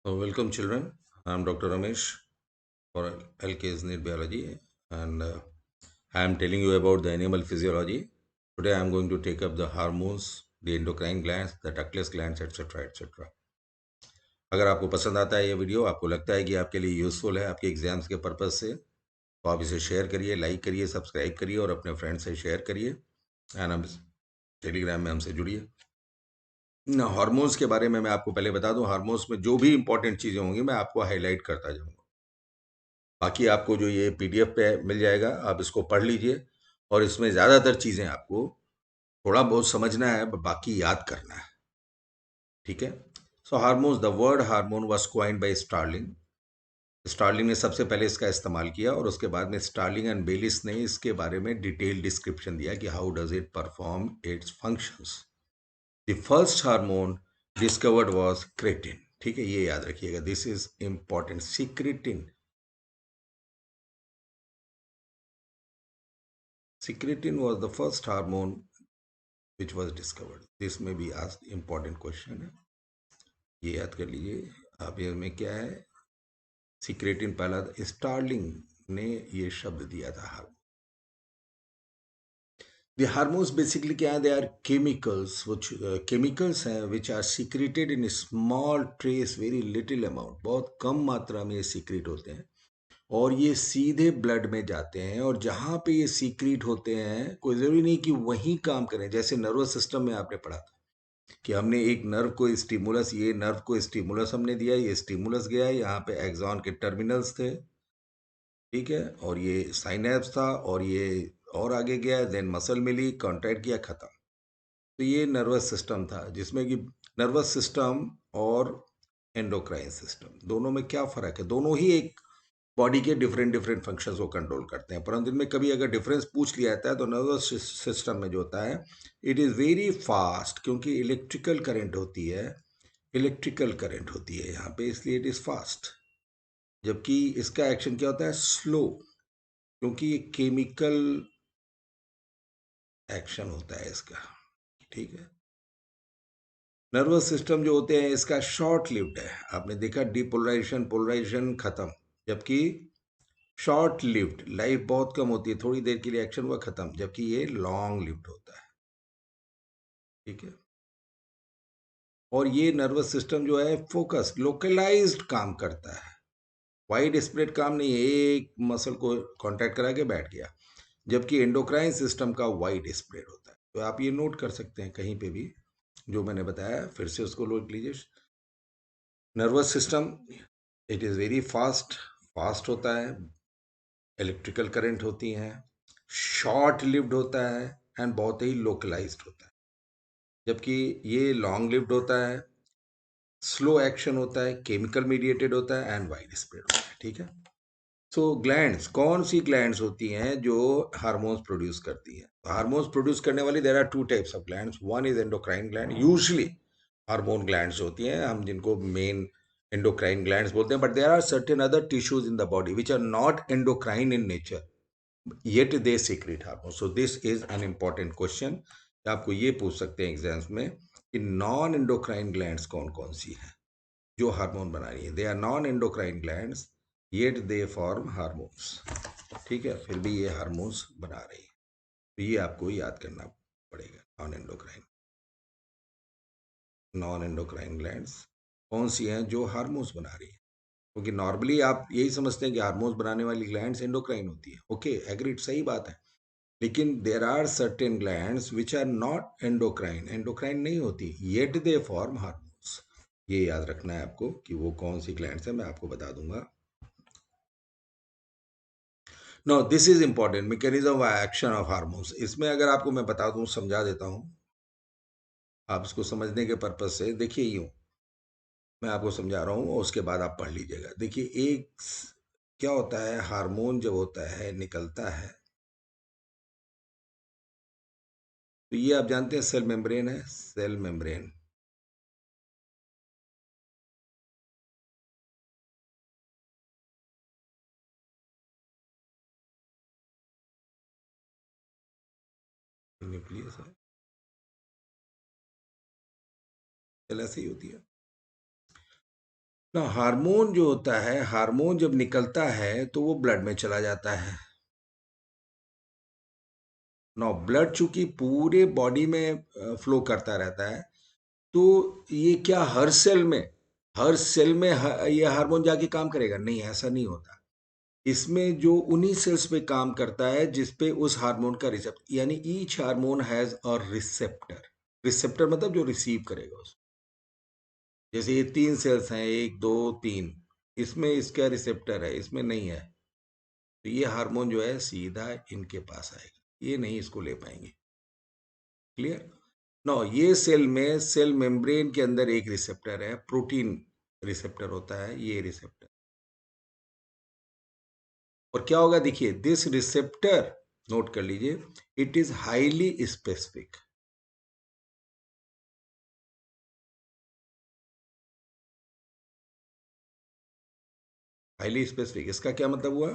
Welcome, children. I'm Dr. Ramesh for LK's Need Biology, and I am telling you about the animal physiology. Today, I'm going to take up the hormones, the endocrine glands, the ductless glands, etc. etc. अगर आपको पसंद आता है ये video, आपको लगता है कि आपके लिए यूजफुल है आपके एग्जाम्स के पर्पज से, तो आप इसे शेयर करिए, लाइक करिए, सब्सक्राइब करिए और अपने फ्रेंड से शेयर करिए। एंड हम टेलीग्राम में हमसे जुड़िए। हार्मोन्स के बारे में मैं आपको पहले बता दूं, हार्मोन्स में जो भी इंपॉर्टेंट चीज़ें होंगी मैं आपको हाईलाइट करता जाऊंगा। बाकी आपको जो ये पीडीएफ पे मिल जाएगा, आप इसको पढ़ लीजिए और इसमें ज़्यादातर चीज़ें आपको थोड़ा बहुत समझना है, बाकी याद करना है। ठीक है। So hormones, the word hormone was coined by Starling. Starling ने सबसे पहले इसका इस्तेमाल किया और उसके बाद में स्टार्लिंग एंड बेलिस ने इसके बारे में डिटेल डिस्क्रिप्शन दिया कि how does it perform it's functions. The first hormone discovered was creatine. ठीक है, ये याद रखिएगा, this is important. Secretin, secretin was the first hormone which was discovered. This may be asked important question है, ये याद कर लीजिए आप। ये में क्या है, सिक्रेटिन पहला स्टार्लिंग ने ये शब्द दिया था। The hormones basically क्या है, they are chemicals which chemicals हैं which are secreted in small trace, very little amount, बहुत कम मात्रा में ये सीक्रेट होते हैं और ये सीधे ब्लड में जाते हैं। और जहाँ पे ये सीक्रेट होते हैं कोई ज़रूरी नहीं कि वहीं काम करें। जैसे नर्वस सिस्टम में आपने पढ़ा था कि हमने एक नर्व को स्टिमुलस, ये नर्व को स्टिमुलस हमने दिया, ये स्टिमुलस गया, यहाँ पे एक्सॉन के टर्मिनल्स थे, ठीक है, और ये साइनेप्स था और ये और आगे गया, देन मसल मिली, कॉन्ट्रैक्ट किया, खत्म। तो ये नर्वस सिस्टम था, जिसमें कि नर्वस सिस्टम और एंडोक्राइन सिस्टम दोनों में क्या फर्क है, दोनों ही एक बॉडी के डिफरेंट डिफरेंट फंक्शंस को कंट्रोल करते हैं, परंतु इनमें कभी अगर डिफरेंस पूछ लिया जाता है तो नर्वस सिस्टम में जो होता है इट इज़ वेरी फास्ट, क्योंकि इलेक्ट्रिकल करंट होती है, इलेक्ट्रिकल करंट होती है यहाँ पे, इसलिए इट इज़ फास्ट। जबकि इसका एक्शन क्या होता है, स्लो, क्योंकि ये केमिकल एक्शन होता है इसका। ठीक है। नर्वस सिस्टम जो होते हैं इसका शॉर्ट लिव्ड है, आपने देखा डिपोलराइजेशन, पोलराइजेशन खत्म। जबकि शॉर्ट लिव्ड, लाइफ बहुत कम होती है, थोड़ी देर के लिए एक्शन हुआ खत्म, जबकि ये लॉन्ग लिव्ड होता है। ठीक है। और ये नर्वस सिस्टम जो है फोकस, लोकलाइज्ड काम करता है, वाइड स्प्रेड काम नहीं है, एक मसल को कॉन्ट्रैक्ट करा के बैठ गया। जबकि एंडोक्राइन सिस्टम का वाइड स्प्रेड होता है। तो आप ये नोट कर सकते हैं कहीं पे भी जो मैंने बताया, फिर से उसको नोट लीजिए। Nervous system, it is very fast, fast होता है, इलेक्ट्रिकल करंट होती हैं, शॉर्ट लिव्ड होता है एंड बहुत ही लोकलाइज्ड होता है। जबकि ये लॉन्ग लिव्ड होता है, स्लो एक्शन होता है, केमिकल मीडिएटेड होता है एंड वाइड स्प्रेड होता है। ठीक है। सो ग्लैंड्स, कौन सी ग्लैंड्स होती हैं जो हार्मोन्स प्रोड्यूस करती हैं? हार्मोन्स प्रोड्यूस करने वाली there are two types of glands. One is endocrine gland, usually hormone glands होती हैं, हम जिनको मेन एंडोक्राइन ग्लैंड्स बोलते हैं, but there are certain other tissues in the body which are not endocrine in nature, yet they secrete hormone. So this is an important question. आपको ये पूछ सकते हैं एग्जाम्स में कि नॉन एंडोक्राइन ग्लैंड्स कौन कौन सी हैं जो हार्मोन बना रही है। They are non endocrine glands yet they form hormones. ठीक है, फिर भी ये हार्मोन्स बना रही है, तो ये आपको याद करना पड़ेगा। नॉन एंडोक्राइन ग्लैंड्स कौन सी हैं जो हार्मोन्स बना रही है, क्योंकि नॉर्मली आप यही समझते हैं कि हार्मोन्स बनाने वाली ग्लैंड्स एंडोक्राइन होती है। ओके, एग्रीड, सही बात है। लेकिन there are certain glands which are not endocrine, endocrine नहीं होती, येट दे फॉर्म हार्मोन्स। ये याद रखना है आपको कि वो कौन सी ग्लैंड्स है, मैं आपको बता दूंगा। No, this is important, mechanism of action of hormones. इसमें अगर आपको मैं बता दूं, समझा देता हूं, आप इसको समझने के पर्पज से देखिए, यूं मैं आपको समझा रहा हूं और उसके बाद आप पढ़ लीजिएगा। देखिए, क्या होता है, हार्मोन जब होता है निकलता है, तो ये आप जानते हैं सेल मेम्ब्रेन है, सेल मेम्ब्रेन। न्यूक्लियस है, सेल ऐसे ही होती है। ना हार्मोन जो होता है, हार्मोन जब निकलता है तो वो ब्लड में चला जाता है। ना ब्लड चूंकि पूरे बॉडी में फ्लो करता रहता है, तो ये क्या हर सेल में ये हार्मोन जाके काम करेगा? नहीं, ऐसा नहीं होता। इसमें जो उन्हीं सेल्स पे काम करता है जिस पे उस हार्मोन का रिसेप्टर, यानी each hormone has a receptor. Receptor मतलब जो रिसीव करेगा उसको। जैसे ये 3 सेल्स हैं, 1 2 3, इसमें इसका रिसेप्टर है, इसमें नहीं है, तो ये हार्मोन जो है सीधा इनके पास आएगा, ये नहीं इसको ले पाएंगे। क्लियर? नो, ये सेल में सेल मेम्ब्रेन के अंदर एक रिसेप्टर है, प्रोटीन रिसेप्टर होता है ये रिसेप्टर। और क्या होगा देखिए, दिस रिसेप्टर, नोट कर लीजिए, it is highly specific. Highly specific इसका क्या मतलब हुआ?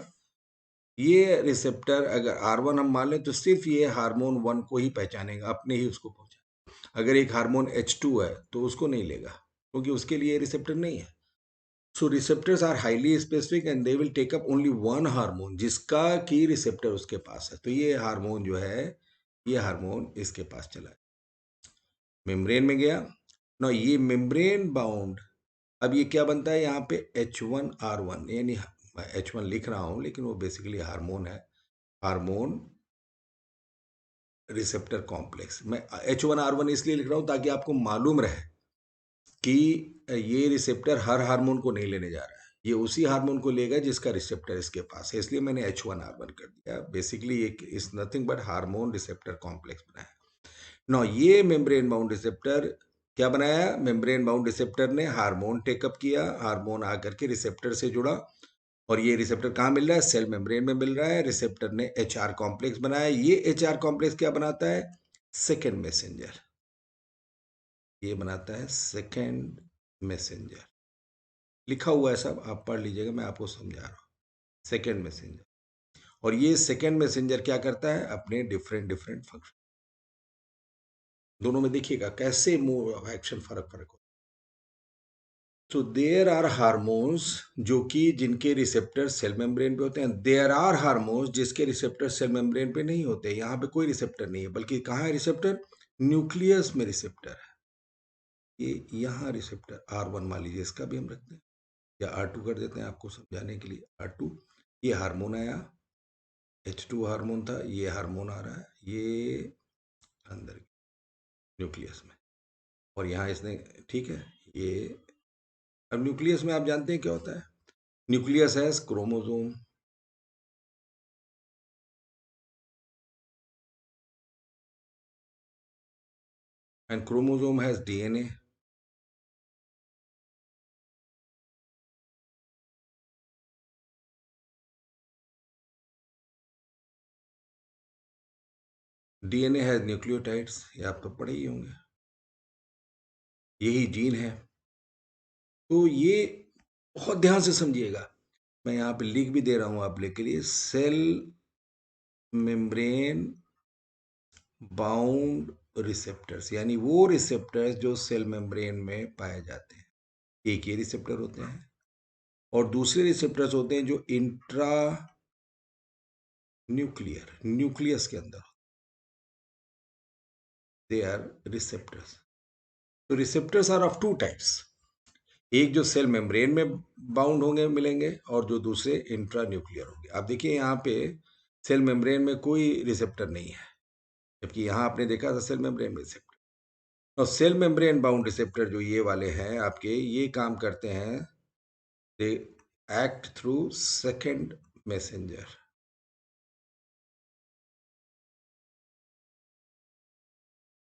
ये रिसेप्टर अगर R1 हम मान लें तो सिर्फ ये हार्मोन 1 को ही पहचानेगा, अपने ही उसको पहुंचा। अगर एक हार्मोन H2 है तो उसको नहीं लेगा, क्योंकि उसके लिए रिसेप्टर नहीं है। So receptors are highly specific and they will take up only one hormone जिसका की रिसेप्टर उसके पास है। तो ये हार्मोन जो है, ये हार्मोन इसके पास चला, मेम्ब्रेन में गया ना, ये मेम्ब्रेन बाउंड। अब ये क्या बनता है यहाँ पे? H1R1, यानी H1 लिख रहा हूं लेकिन वो बेसिकली हार्मोन है, हार्मोन रिसेप्टर कॉम्प्लेक्स। मैं H1R1 इसलिए लिख रहा हूं ताकि आपको मालूम रहे कि ये रिसेप्टर हर हार्मोन को नहीं लेने जा रहा है, ये उसी हार्मोन को लेगा जिसका रिसेप्टर इसके पास है, इसलिए मैंने H1R1 कर दिया। बेसिकली एक is nothing but hormone receptor complex बनाया। नो, ये मेम्ब्रेन बाउंड रिसेप्टर क्या बनाया? मेम्ब्रेन बाउंड रिसेप्टर ने हार्मोन टेकअप किया, हार्मोन आकर के रिसेप्टर से जुड़ा, और ये रिसेप्टर कहाँ मिल रहा है? सेल मेम्ब्रेन में मिल रहा है। रिसेप्टर ने HR कॉम्प्लेक्स बनाया, ये HR कॉम्प्लेक्स क्या बनाता है? Second messenger. ये बनाता है सेकेंड मैसेंजर, लिखा हुआ है सब, आप पढ़ लीजिएगा, मैं आपको समझा रहा हूँ। Second messenger. और ये सेकेंड मैसेंजर क्या करता है? अपने डिफरेंट डिफरेंट फंक्शन, दोनों में देखिएगा कैसे मोड ऑफ एक्शन फर्क फर्क हो। तो देयर आर हार्मोन्स जो कि जिनके रिसेप्टर सेल मेम्ब्रेन पे होते हैं, देयर आर हार्मोन्स जिसके रिसेप्टर सेल मेम्ब्रेन पे नहीं होते। यहाँ पे कोई रिसेप्टर नहीं है, बल्कि कहाँ है रिसेप्टर? न्यूक्लियस में रिसेप्टर है। ये यहाँ रिसेप्टर R1 मान लीजिए, इसका भी हम रखते हैं, या R2 कर देते हैं आपको समझाने के लिए। R2, ये हार्मोन आया, H2 हार्मोन था, ये हार्मोन आ रहा है, ये अंदर न्यूक्लियस में, और यहाँ इसने, ठीक है ये। अब न्यूक्लियस में आप जानते हैं क्या होता है? न्यूक्लियस है chromosome, and chromosome has DNA। DNA has nucleotides, ये आप तो पढ़े ही होंगे, यही जीन है। तो ये बहुत ध्यान से समझिएगा, मैं यहाँ पे लिख भी दे रहा हूँ आप लोग के लिए, सेल मेम्ब्रेन बाउंड रिसेप्टर्स, यानी वो रिसेप्टर्स जो सेल मेम्ब्रेन में पाए जाते हैं। एक ये रिसेप्टर होते हैं, और दूसरे रिसेप्टर्स होते हैं जो इंट्रा न्यूक्लियर, न्यूक्लियस के अंदर, दे आर रिसेप्टर्स। तो receptors are of two types, एक जो सेल मेम्ब्रेन में बाउंड होंगे मिलेंगे, और जो दूसरे इंट्रा न्यूक्लियर होंगे। आप देखिए यहाँ पे सेल मेम्ब्रेन में कोई रिसेप्टर नहीं है, जबकि यहाँ आपने देखा था सेल मेम्ब्रेन में रिसेप्टर। और सेल मेम्ब्रेन बाउंड रिसेप्टर जो ये वाले हैं आपके, ये काम करते हैं, they act through second messenger.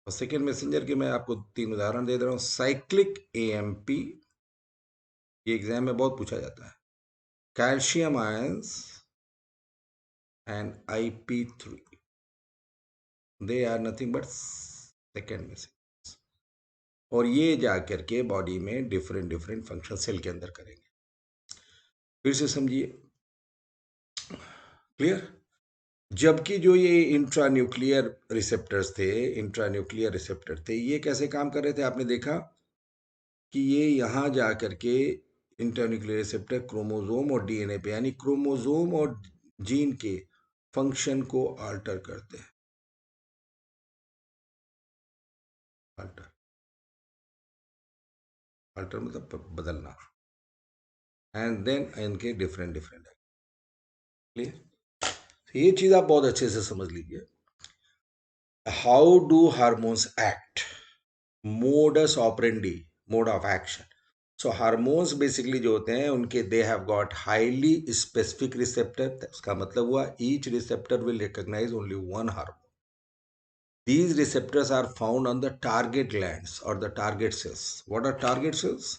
और सेकेंड मैसेंजर के मैं आपको 3 उदाहरण दे रहा हूँ। साइक्लिक AMP, ये एग्जाम में बहुत पूछा जाता है। Calcium ions and IP3, they are nothing but second messenger, और ये जाकर के बॉडी में डिफरेंट डिफरेंट फंक्शन सेल के अंदर करेंगे। फिर से समझिए, क्लियर? जबकि जो ये इंट्रान्यूक्लियर रिसेप्टर्स थे, इंट्रान्यूक्लियर रिसेप्टर थे, ये कैसे काम कर रहे थे? आपने देखा कि ये यहाँ जा करके इंटरन्यूक्लियर रिसेप्टर क्रोमोसोम और डीएनए पे, यानी क्रोमोसोम और जीन के फंक्शन को अल्टर करते हैं। अल्टर, अल्टर मतलब बदलना। एंड देन इनके डिफरेंट डिफरेंट है। क्लियर? ये चीज आप बहुत अच्छे से समझ लीजिए। How do hormones act, modus operandi, mode of action. So hormones basically जो होते हैं उनके, they have got highly specific receptor. उसका मतलब हुआ each receptor will recognise only one hormone. These receptors are found on the target glands or the target cells. What are target cells?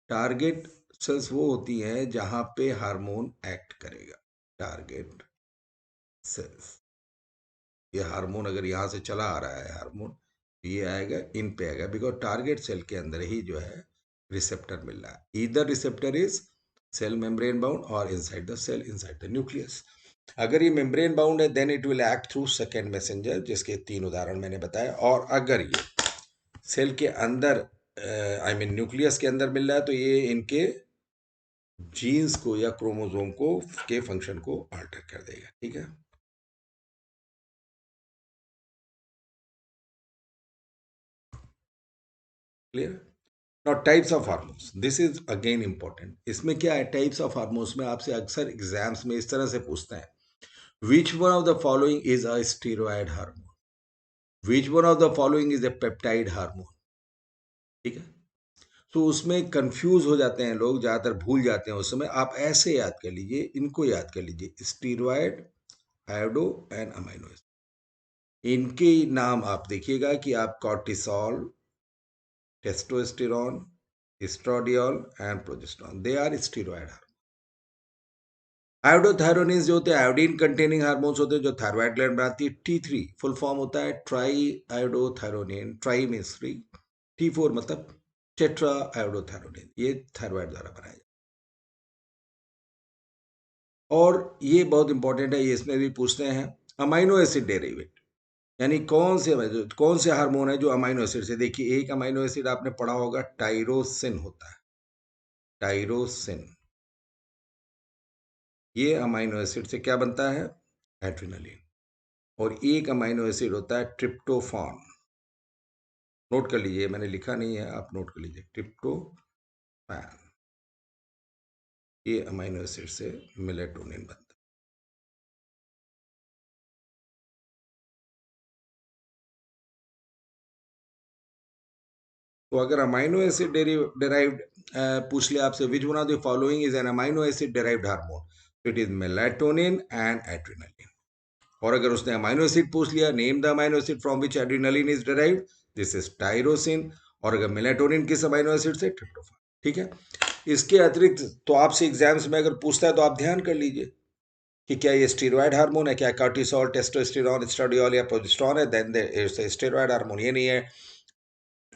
Target cells वो होती हैं जहां पे hormone act करेगा। Target sales, ये हार्मोन अगर यहाँ से चला आ रहा है हार्मोन, ये आएगा इन पे आएगा, बिकॉज टारगेट सेल के अंदर ही जो है रिसेप्टर मिल रहा है। Either receptor is cell membrane bound और inside the cell, inside the nucleus. अगर ये मेम्ब्रेन बाउंड है then it will act through second messenger, जिसके 3 उदाहरण मैंने बताया। और अगर ये सेल के अंदर आई मीन न्यूक्लियस के अंदर मिल रहा है तो ये इनके जीन्स को या क्रोमोसोम को के फंक्शन को अल्टर कर देगा। ठीक है, clear? Now types of hormones, this is again important. इसमें क्या है, टाइप्स ऑफ हार्मोन्स में आपसे अक्सर एग्जाम्स में इस तरह से पूछते हैं, विच one of the following is a steroid hormone, which one of the following is a peptide hormone. ठीक है, तो उसमें कंफ्यूज हो जाते हैं लोग, ज्यादातर भूल जाते हैं उस समय। आप ऐसे याद कर लीजिए, इनको याद कर लीजिए, steroid, iodo and amino acid. इनके नाम आप देखिएगा कि आप cortisol, testosterone, estradiol and progesterone, they are steroid. Iodothyronines जो होते हैं आयोडीन कंटेनिंग हार्मोन्स होते हैं जो थायराइड ग्लैंड बनाती है। T3 फुल फॉर्म होता है try iodothyronine, try means three, T4 मतलब टेट्रा आयोडोथायरोनिन, ये थायराइड द्वारा बनाया जाता है। और ये बहुत इंपॉर्टेंट है, ये इसमें भी पूछते हैं, अमाइनो एसिड डेरिवेट, यानी कौन से हार्मोन है जो अमाइनो एसिड से। देखिए एक अमाइनो एसिड आपने पढ़ा होगा टाइरोसिन होता है, टाइरोसिन। ये अमाइनो एसिड से क्या बनता है, एड्रिनलिन। और एक अमाइनो एसिड होता है ट्रिप्टोफान, नोट कर लीजिए, मैंने लिखा नहीं है, आप नोट कर लीजिए, ट्रिप्टोफैन। ये अमाइनो एसिड से मेलेटोनिन बनता है। तो अगर अमाइनो एसिड डेराइव्ड पूछ लिया आपसे, which one of the following is an amino acid derived hormone, तो it is melatonin and adrenaline. और अगर उसने अमाइनो एसिड पूछ लिया, name the amino acid from which adrenaline is derived, this is tyrosine. और अगर मेलेटोनिन किस amino acid से, ट्रिप्टोफान। ठीक है, इसके अतिरिक्त तो आपसे एग्जाम्स में अगर पूछता है तो आप ध्यान कर लीजिए कि क्या ये स्टेरॉयड हार्मोन है, क्या कार्टिसोल, टेस्टोस्टेरोन, एस्ट्राडियोल या प्रोजेस्टेरोन है, then it's a steroid hormone. ये नहीं है,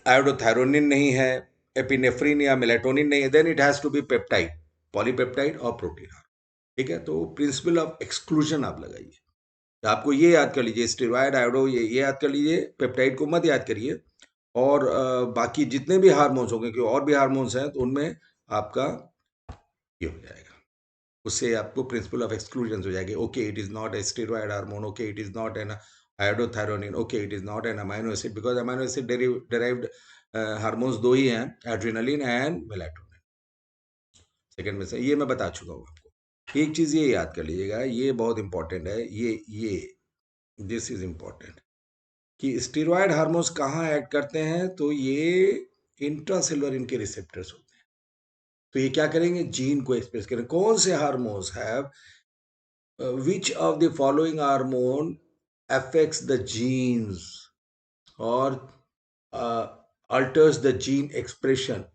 आयोडोथायरोनिन नहीं है, एपिनेफ्रिन या मेलेटोनिन नहीं है, then it has to be peptide, polypeptide और प्रोटीन। ठीक है, तो प्रिंसिपल ऑफ एक्सक्लूजन आप लगाइए, तो आपको ये याद कर लीजिए, स्टेरॉयड, आयोडो, ये याद कर लीजिए, पेप्टाइड को मत याद करिए। और बाकी जितने भी हार्मोन्स होंगे, क्योंकि और भी हार्मोन्स हैं, तो उनमें आपका ये हो जाएगा, उससे आपको प्रिंसिपल ऑफ एक्सक्लूजन हो जाएगी। Okay, it is not a steroid hormone, okay it is not N iodothyronine, okay it is not N amino acid, because amino acid derived hormones दो ही हैं, एड्रेनालिन एंड मेलाटोनिन। सेकंड में से ये मैं बता चुका हूँ आपको। एक चीज ये याद कर लीजिएगा, ये बहुत इंपॉर्टेंट है, ये दिस इज इंपॉर्टेंट, कि स्टेरॉयड हार्मोन्स कहाँ ऐड करते हैं, तो ये इंट्रासेलुलर इनके रिसेप्टर्स होते हैं। तो ये क्या करेंगे, जीन को एक्सप्रेस करें। कौन से hormones have which of the following hormone affects the genes or uh, alters the gene expression?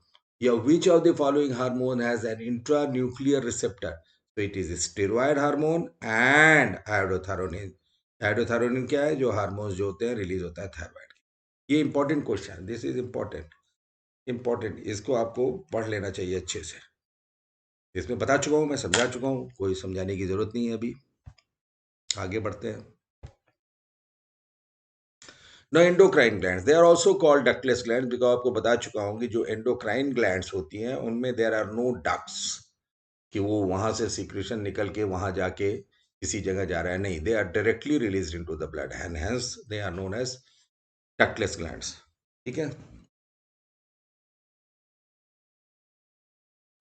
Yeah, which of the following hormone has an intranuclear receptor? So it is steroid hormone and iodothyronin. Iodothyronine क्या है, जो hormones जो होते हैं release होता है thyroid. ये important question है, दिस इज इंपॉर्टेंट, इंपॉर्टेंट, इसको आपको पढ़ लेना चाहिए अच्छे से। इसमें बता चुका हूँ, मैं समझा चुका हूँ, कोई समझाने की जरूरत नहीं है। अभी आगे बढ़ते हैं। Now endocrine glands they are also called ductless glands because आपको बता चुका हूँ कि जो एंडोक्राइन ग्लैंड्स होती हैं उनमें देयर आर नो डक्ट्स कि वो वहां से सीक्रेशन निकल के वहां जाके किसी जगह जा रहा है, नहीं, they are directly release into the blood and hence they are known as ductless glands. ठीक है।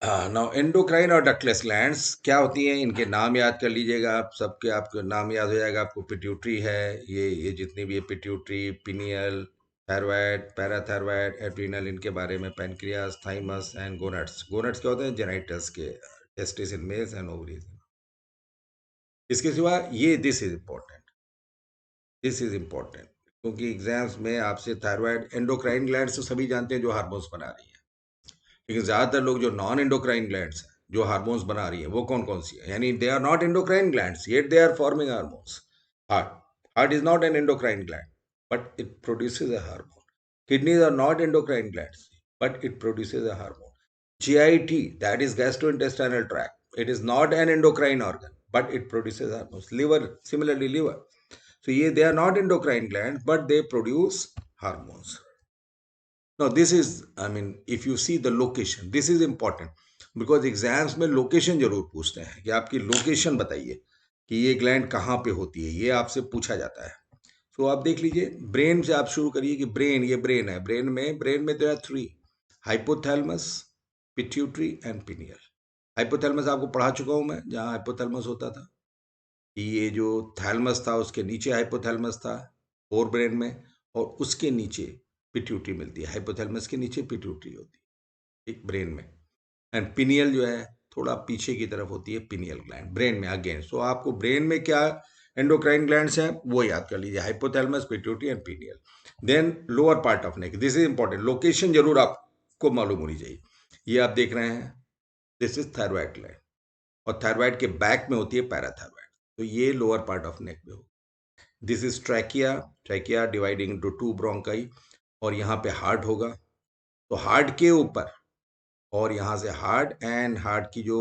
नाउ एंडोक्राइन और डक्टलेस ग्लैंड्स क्या होती हैं, इनके नाम याद कर लीजिएगा आप, सबके आपको नाम याद हो जाएगा आपको। पिट्यूटरी है, ये जितनी भी है, pituitary, pineal, thyroid, parathyroid, adrenal, इनके बारे में, pancreas, thymus and gonads. Gonads क्या होते हैं, जेनाइटस के, testis in males and ovaries. इसके सिवा ये, दिस इज इंपॉर्टेंट क्योंकि एग्जाम्स में आपसे थायराइड, एंडोक्राइन ग्लैंड्स तो सभी जानते हैं जो हार्मोन्स बना रही है, लेकिन ज्यादातर लोग जो नॉन एंडोक्राइन ग्लैंड्स हैं जो हार्मोन्स बना रही है वो कौन कौन सी है, यानी they are not endocrine glands yet they are forming hormones. Heart, heart is not an endocrine gland but it produces a hormone. Kidneys are not endocrine glands but it produces a hormone. GIT, that is gastrointestinal tract, it is not an endocrine organ but it produces hormones. Liver, similarly liver, so yeah, they are not endocrine glands but they produce hormones. Now this is, I mean, if you see the location, this is important because exams में location जरूर पूछते हैं कि आपकी location बताइए कि ये gland कहाँ पे होती है, ये आपसे पूछा जाता है। तो आप देख लीजिए, ब्रेन से आप शुरू करिए कि ब्रेन, ये ब्रेन है, ब्रेन में there are three, hypothalamus, pituitary and pineal. Hypothalamus आपको पढ़ा चुका हूं मैं, जहाँ हाइपोथैलेमस होता था कि ये जो थैलमस था उसके नीचे हाइपोथैलेमस था फोर ब्रेन में, और उसके नीचे पिट्यूटरी मिलती है। हाइपोथैलेमस के नीचे पिट्यूटरी होती है एक ब्रेन में, एंड पिनियल जो है थोड़ा पीछे की तरफ होती है, पिनियल ग्लैंड ब्रेन में अगेन। सो आपको ब्रेन में क्या एंडोक्राइन ग्लैंड्स हैं वो याद कर लीजिए, hypothalamus, pituitary and pineal. Then lower part of neck, this is important, location जरूर आपको मालूम होनी चाहिए। ये आप देख रहे हैं, दिस इज थायराइड ग्लैंड, और थायराइड के बैक में होती है पैराथायराइड, तो ये लोअर पार्ट ऑफ नेक में हो। This is trachea, trachea dividing into two bronchi, और यहाँ पे हार्ट होगा, तो हार्ट के ऊपर, और यहाँ से हार्ट एंड हार्ट की जो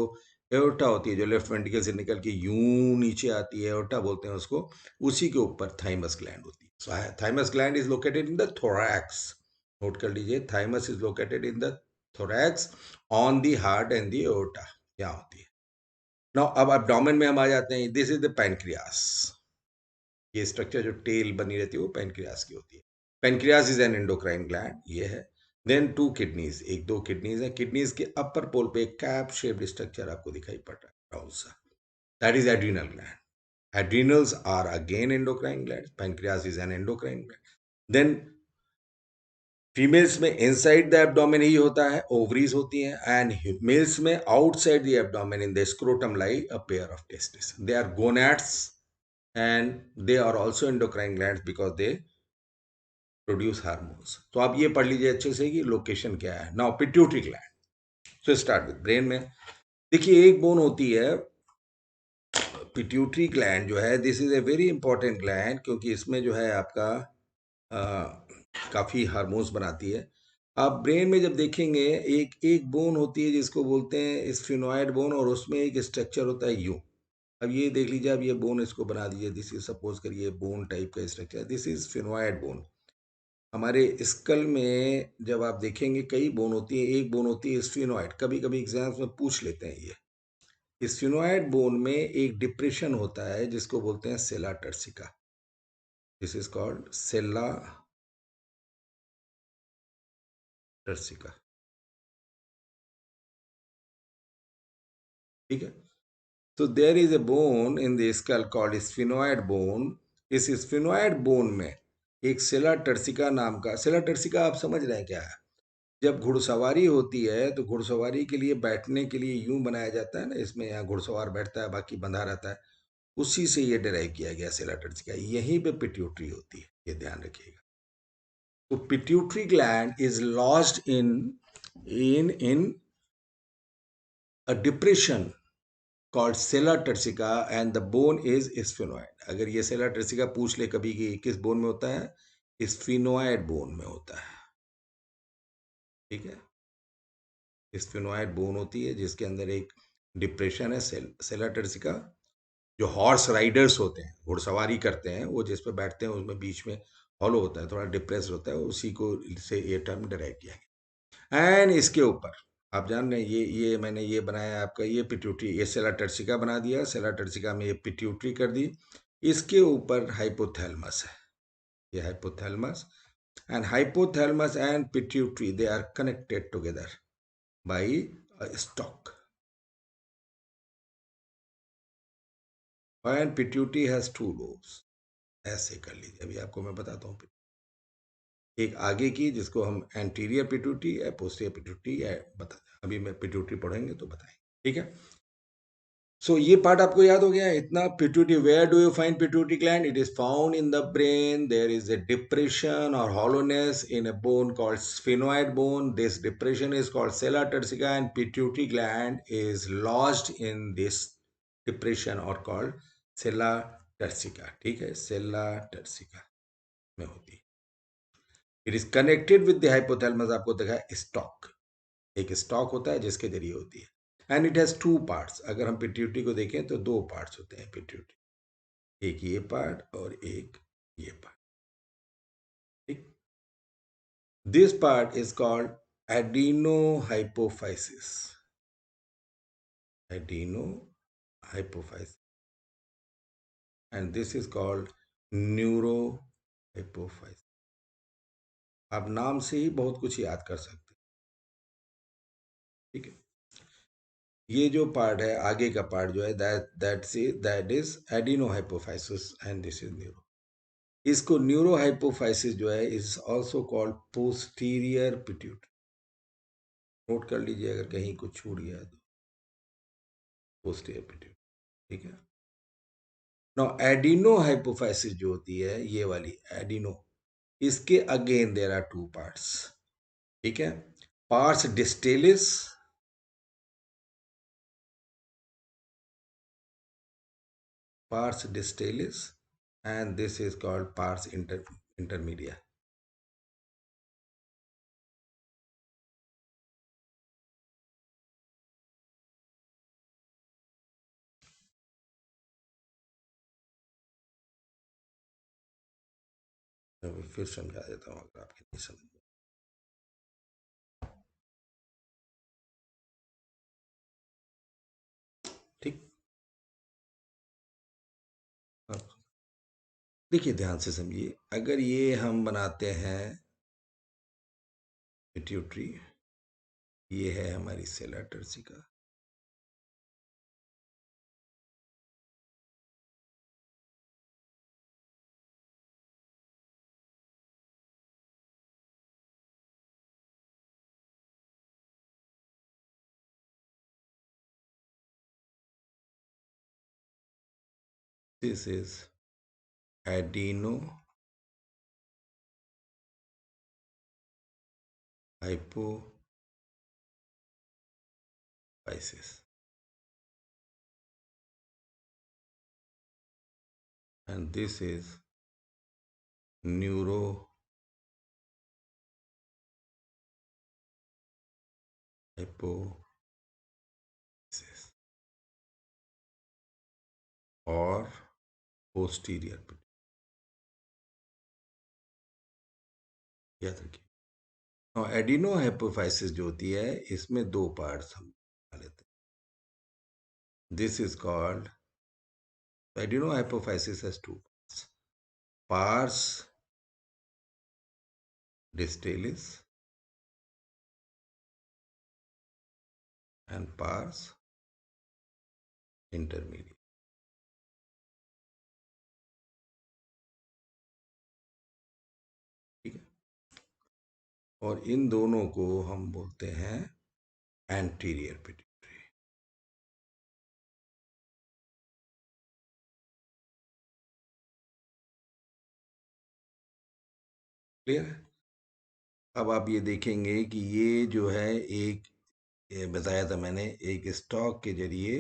एओर्टा होती है जो लेफ्ट वेंट्रिकल से निकल के यूं नीचे आती है, एओर्टा बोलते हैं उसको, उसी के ऊपर थाइमस ग्लैंड होती है। So thymus gland is located in the thorax, note कर लीजिए, thymus is located in the thorax on the heart and the aorta, यहाँ होती है। नाउ अब एब्डोमेन में हम आ जाते हैं, दिस इज द पैनक्रियास, ये स्ट्रक्चर जो टेल बनी रहती है वो पैनक्रियास की होती है। Pancreas is an endocrine gland, ये है। देन टू किडनीज, एक दो किडनीज है, किडनीज के अपर पोल पे एक कैप शेप्ड स्ट्रक्चर आपको दिखाई पड़ रहा है, राउंड सा, that is adrenal gland. Adrenals are again endocrine glands. Pancreas is an endocrine gland. Then females में इनसाइड द एब्डोमेन ही होता है, ओवरीज होती हैं, एंड मेल्स में outside the abdomen in the scrotum lie a pair of testis, they are gonads and they are also endocrine glands because they produce hormones. तो आप ये पढ़ लीजिए अच्छे से कि लोकेशन क्या है। Now pituitary gland, so start with brain में। देखिए एक बोन होती है पिट्यूटरी ग्लैंड जो है, this is a very important gland क्योंकि इसमें जो है आपका काफ़ी हार्मोन्स बनाती है। आप ब्रेन में जब देखेंगे एक एक बोन होती है जिसको बोलते हैं स्फिनोइड बोन, और उसमें एक स्ट्रक्चर होता है यूं। अब ये देख लीजिए, अब ये बोन इसको बना दीजिए, दिस इज सपोज करिए बोन टाइप का structure, this is sphenoid bone. हमारे स्कल में जब आप देखेंगे कई बोन होती है, एक बोन होती है स्फिनोइड, कभी कभी एग्जाम्स में पूछ लेते हैं ये स्फिनोइड बोन में एक डिप्रेशन होता है जिसको बोलते हैं sella turcica, this is called sella turcica. ठीक है। So there is a bone in the skull called sphenoid bone. इस स्फिनोइड बोन में एक सेला टर्सिका नाम का, सेला टर्सिका आप समझ रहे हैं क्या है, जब घुड़सवारी होती है तो घुड़सवारी के लिए बैठने के लिए यूं बनाया जाता है ना, इसमें यहाँ घुड़सवार बैठता है बाकी बंधा रहता है, उसी से ये डिराइव किया गया सेला टर्सिका, यहीं पे पिट्यूटरी होती है, ये ध्यान रखिएगा। तो pituitary gland is lost in a depression called sella turcica and the bone is sphenoid. अगर ये सेला टर्सिका पूछ ले कभी कि किस बोन में होता है, स्फिनोइड बोन में होता है। ठीक है, स्फिनोइड बोन होती है जिसके अंदर एक डिप्रेशन है, सेला टर्सिका। जो हॉर्स राइडर्स होते हैं, घुड़सवारी करते हैं, वो जिस पे बैठते हैं उसमें बीच में हॉलो होता है, थोड़ा डिप्रेस होता है, उसी को से ये टर्म डराइव किया गया। एंड इसके ऊपर आप जान रहे हैं, ये मैंने ये बनाया आपका, ये पिट्यूटरी, ये सेला टर्सिका बना दिया, सेला टर्सिका में ये पिट्यूटरी कर दी, इसके ऊपर हाइपोथैलेमस है, ये hypothalamus, and hypothalamus and pituitary, they are connected together by a stalk, and pituitary has two lobes। ऐसे कर लीजिए, अभी आपको मैं बताता हूँ, एक आगे की जिसको हम एंटीरियर पिट्यूटरी या पोस्टीरियर पिट्यूटरी या बता, अभी मैं पिट्यूटरी पढ़ेंगे तो बताएं, ठीक है। सो ये पार्ट आपको याद हो गया है इतना। Pituitary, where do you find pituitary gland? It is found in the brain. There is a depression or hollowness in a bone called sphenoid bone. This depression is called sella turcica, and pituitary gland is lodged in this depression or called sella turcica। ठीक है, sella turcica में होती है। It is connected with the hypothalamus, आपको देखा है stock, एक stock होता है जिसके जरिए होती है। And it has two parts. अगर हम पिट्यूटरी को देखें तो दो पार्ट्स होते हैं पिट्यूटरी, एक ये पार्ट और एक ये पार्ट, ठीक। This part is called adeno hypophysis, adeno hypophysis, and this is called neuro hypophysis. आप नाम से ही बहुत कुछ याद कर सकते हैं, ठीक है। ये जो पार्ट है आगे का पार्ट जो है, that is adeno hypophysis, and this is neuro. इसको न्यूरो हाइपोफाइसिस जो है is also called posterior pituitary. Note कर लीजिए अगर कहीं कुछ छूट गया है तो, पोस्टीरियर पिट्यूटरी, ठीक है। नाउ एडिनो हाइपोफाइसिस जो होती है, ये वाली एडिनो, इसके again there are two parts, ठीक है। Pars distalis, pars distalis, and this is called pars intermedia. फिर समझा देता हूँ अगर आपके नहीं समझ में। ठीक, देखिए ध्यान से समझिए, अगर ये हम बनाते हैं पिट्यूटरी, ये है हमारी sella turcica, this is adeno hypophysis, and this is neuro hypophysis और पोस्टीरियर, याद रखिए। और एडिनो हाइपोफाइसिस जो होती है इसमें दो पार्ट्स हम लेते हैं। This is called, adeno hypophysis has two parts, pars distalis and pars intermediate, ठीक है। और इन दोनों को हम बोलते हैं एंटीरियर पिट्यूटरी। क्लियर है? अब आप ये देखेंगे कि ये जो है एक, ये बताया था मैंने, एक स्टॉक के जरिए,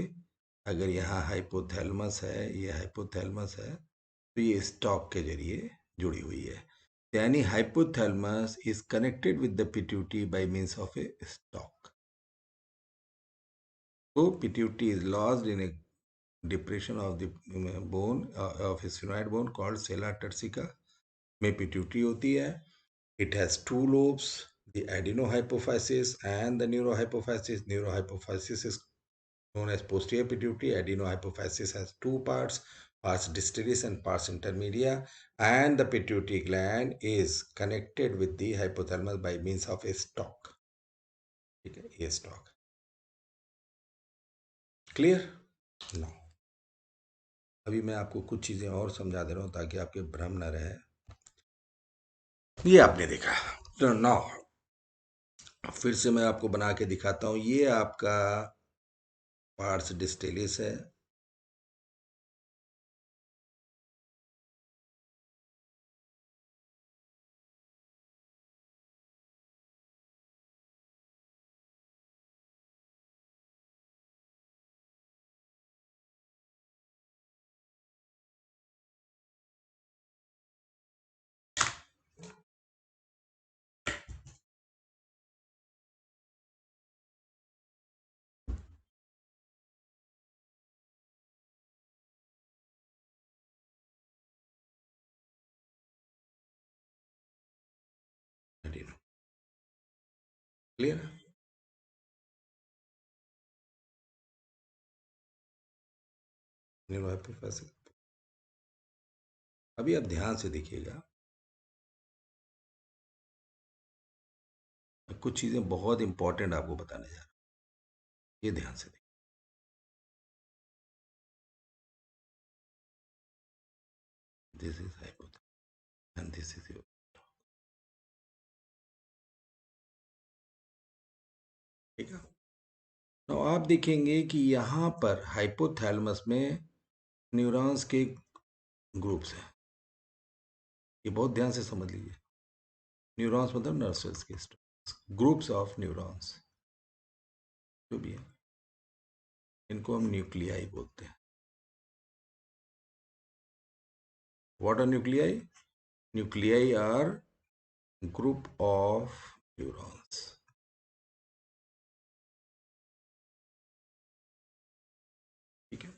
अगर यहाँ हाइपोथैलेमस है, ये हाइपोथैलेमस है, तो ये स्टॉक के जरिए जुड़ी हुई है। यानी hypothalamus is connected with the pituitary by means of a stalk. तो pituitary is lodged in a depression of the bone of a sphenoid bone called sella turcica, में पिट्यूटरी होती है. It has two lobes, the adenohypophysis and the neurohypophysis. Neurohypophysis is known as posterior pituitary. Adenohypophysis has two parts, pars distalis and pars intermedia, and the pituitary gland is connected with the hypothalamus by means of a stalk. ठीक है, ये stalk. Clear? No. अभी मैं आपको कुछ चीजें और समझा दे रहा हूं ताकि आपके भ्रम न रहे. ये आपने देखा. तो नाउ फिर से मैं आपको बना के दिखाता हूं. ये आपका पार्स डिस्टेलिस है. क्लियर. न्यूरोहाइपोफैसिस. अभी आप ध्यान से देखिएगा. कुछ चीजें बहुत इंपॉर्टेंट आपको बताने जा रहा हूं. ये ध्यान से देखिए. This is hypothalamus and this is your. ठीक है. तो आप देखेंगे कि यहाँ पर हाइपोथैलेमस में न्यूरॉन्स के ग्रुप्स हैं. ये बहुत ध्यान से समझ लीजिए. न्यूरॉन्स मतलब नर्व सेल्स के ग्रुप्स ऑफ न्यूरॉन्स जो भी है, इनको हम न्यूक्लियाई बोलते हैं. What are nuclei? Nuclei are group of neurons. ठीक है.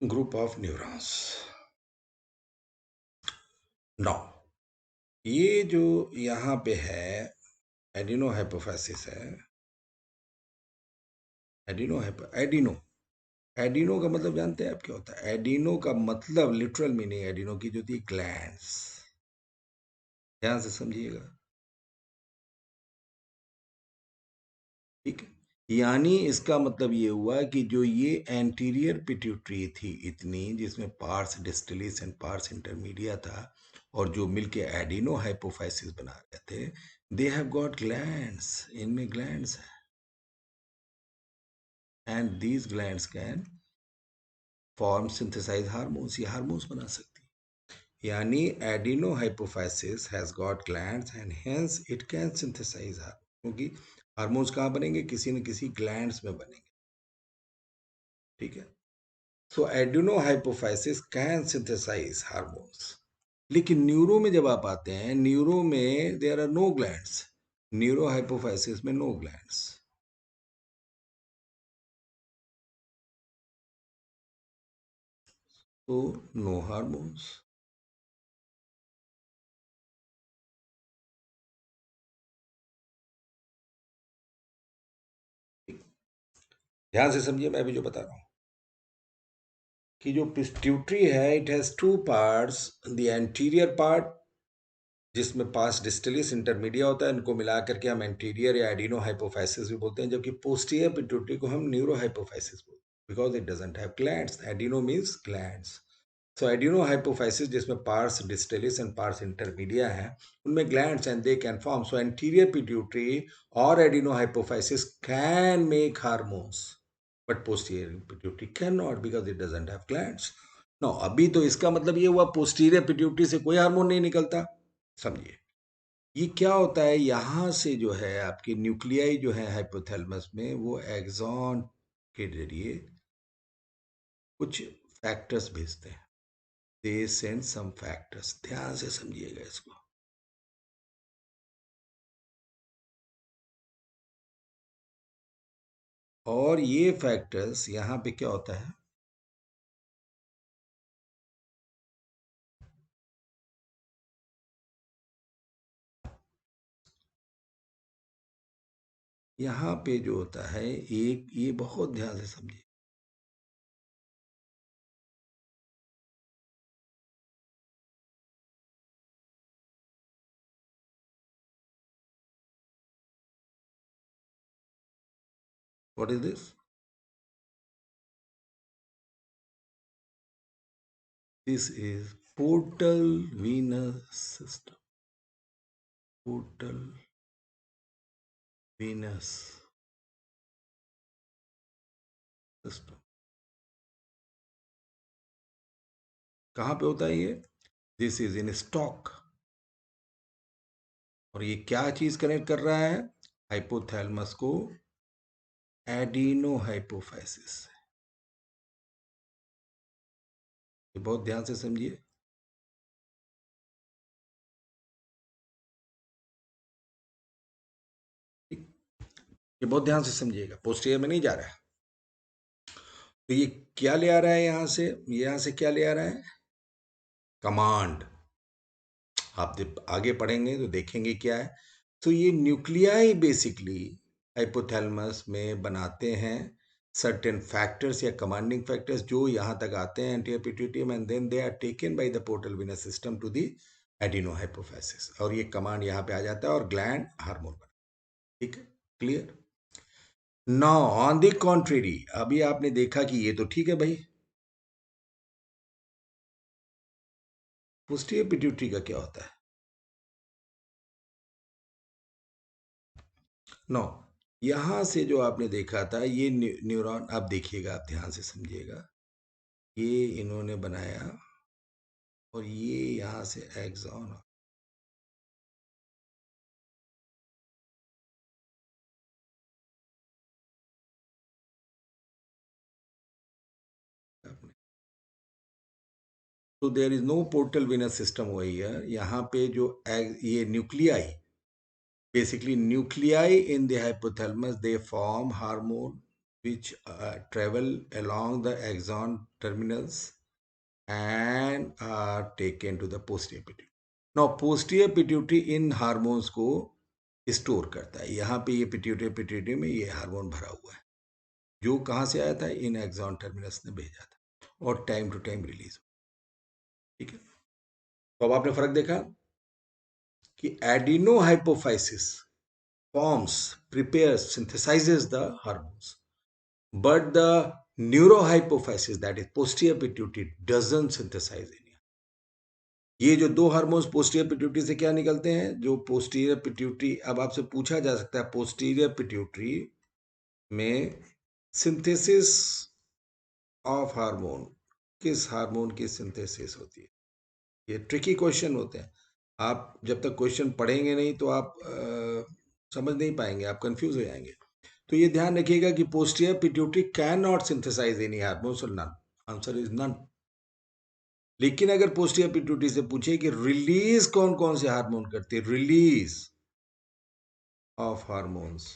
Group of neurons. नाउ ये जो यहाँ पे है एडिनो हाइपोफैसिस है. एडिनो एडिनो का मतलब जानते हैं आप क्या होता है? एडिनो का मतलब लिटरल मीनिंग एडिनो की जो थी ग्लैंड्स. ध्यान से समझिएगा. ठीक है. यानी इसका मतलब ये हुआ कि जो ये एंटीरियर पिट्यूटरी थी इतनी, जिसमें pars distalis and pars intermedia था, और जो मिलके एडिनो हाइपोफाइसिस बना रहे थे, दे हैव गॉट ग्लैंड्स. इनमें ग्लैंड्स है, and these glands can form synthesise hormones. ये हार्मोन्स बना सकती. यानी adeno hypophysis has got glands and hence it can synthesise hormone. क्योंकि हार्मोन्स कहाँ बनेंगे? किसी न किसी ग्लैंड्स में बनेंगे. ठीक है. So adeno hypophysis can synthesize hormones. लेकिन न्यूरो में जब आप आते हैं, न्यूरो में there are no glands. Neuro hypophysis में नो ग्लैंड्स. तो नो हार्मोन्स. ध्यान से समझिए मैं अभी जो बता रहा हूं कि जो पिट्यूटरी है, it has two parts. The anterior part जिसमें पास डिस्टलिस इंटरमीडिया होता है, इनको मिलाकर के हम एंटीरियर या एडिनो हाइपोफाइसिस भी बोलते हैं. जबकि पोस्टीरियर पिट्यूटरी को हम न्यूरो हाइपोफाइसिस बोलते हैं because it doesn't have glands. Adeno means glands. So adeno hypophysis जिसमें pars distalis and pars intermedia है, उनमें glands and they can form. So anterior pituitary और adeno hypophysis can make hormones, but posterior pituitary can not because it doesn't have glands. No, अभी तो इसका मतलब ये हुआ पोस्टीरियर पिट्यूटरी से कोई हार्मोन नहीं निकलता. समझिए. ये क्या होता है? यहां से जो है आपकी न्यूक्लियाई जो है हाइपोथैलेमस में, वो एक्सॉन के जरिए कुछ फैक्टर्स भेजते हैं. They send some factors. ध्यान से समझिएगा इसको. और ये फैक्टर्स यहां पे क्या होता है? यहाँ पे जो होता है, एक ये बहुत ध्यान से समझिए। What is this? This is portal venous system. Portal venous system कहाँ पे होता है ये? This is in stock. और ये क्या चीज कनेक्ट कर रहा है? हाइपोथैलेमस को एडिनो हाइपोफाइसिस। ये बहुत ध्यान से समझिए। ठीक? ये बहुत ध्यान से समझिएगा, पोस्टीरियर में नहीं जा रहा है। तो ये क्या ले आ रहा है यहाँ से? यहाँ से क्या ले आ रहा है? कमांड। आप जब आगे पढ़ेंगे तो देखेंगे क्या है। तो ये न्यूक्लियाई बेसिकली हाइपोथैलेमस में बनाते हैं सर्टेन फैक्टर्स या कमांडिंग फैक्टर्स, जो यहाँ तक आते हैं एंटीरियर पिट्यूटरी में, and then they are taken by the portal venous system to the adeno hypophysis, और ये कमांड यहाँ पे आ जाता है और ग्लैंड हार्मोन बना। ठीक है, clear? Now on the contrary, अभी आपने देखा कि ये तो ठीक है भाई, पोस्टीरियर पिट्यूटरी का क्या होता है? नो, यहां से जो आपने देखा था ये न्यूरॉन, आप देखिएगा, आप ध्यान से समझिएगा, ये इन्होंने बनाया और ये यहां से एक्सॉन। तो there is no portal venous system हुआ है यहाँ पे। जो ये nuclei, basically nuclei in the hypothalamus, they form hormone which travel along the axon terminals and are taken to the posterior pituitary. Now posterior pituitary in hormones को store करता है। यहाँ पे ये पिट्यूटरी पिट्यूटरी में ये हार्मोन भरा हुआ है, जो कहाँ से आया था? इन एक्सॉन टर्मिनस ने भेजा था और टाइम टू टाइम रिलीज। ठीक है, तो अब आपने फर्क देखा कि adeno hypophysis forms, prepares, synthesizes the hormones. But the neurohypophysis, that is posterior pituitary, doesn't synthesize any. ये जो दो हार्मोन्स पोस्टीरियर पिट्यूटरी से क्या निकलते हैं? जो पोस्टीरियर पिट्यूटरी, अब आपसे पूछा जा सकता है पोस्टीरियर पिट्यूटरी में सिंथेसिस ऑफ हार्मोन, किस हार्मोन की सिंथेसिस होती है? ये ट्रिकी क्वेश्चन होते हैं। आप जब तक क्वेश्चन पढ़ेंगे नहीं तो आप समझ नहीं पाएंगे, आप कंफ्यूज हो जाएंगे। तो ये ध्यान रखिएगा कि posterior pituitary can not synthesise any hormone, so none, answer is none. लेकिन अगर पोस्टीरियर पिट्यूटरी से पूछे कि रिलीज कौन कौन से हार्मोन करती है, release of hormones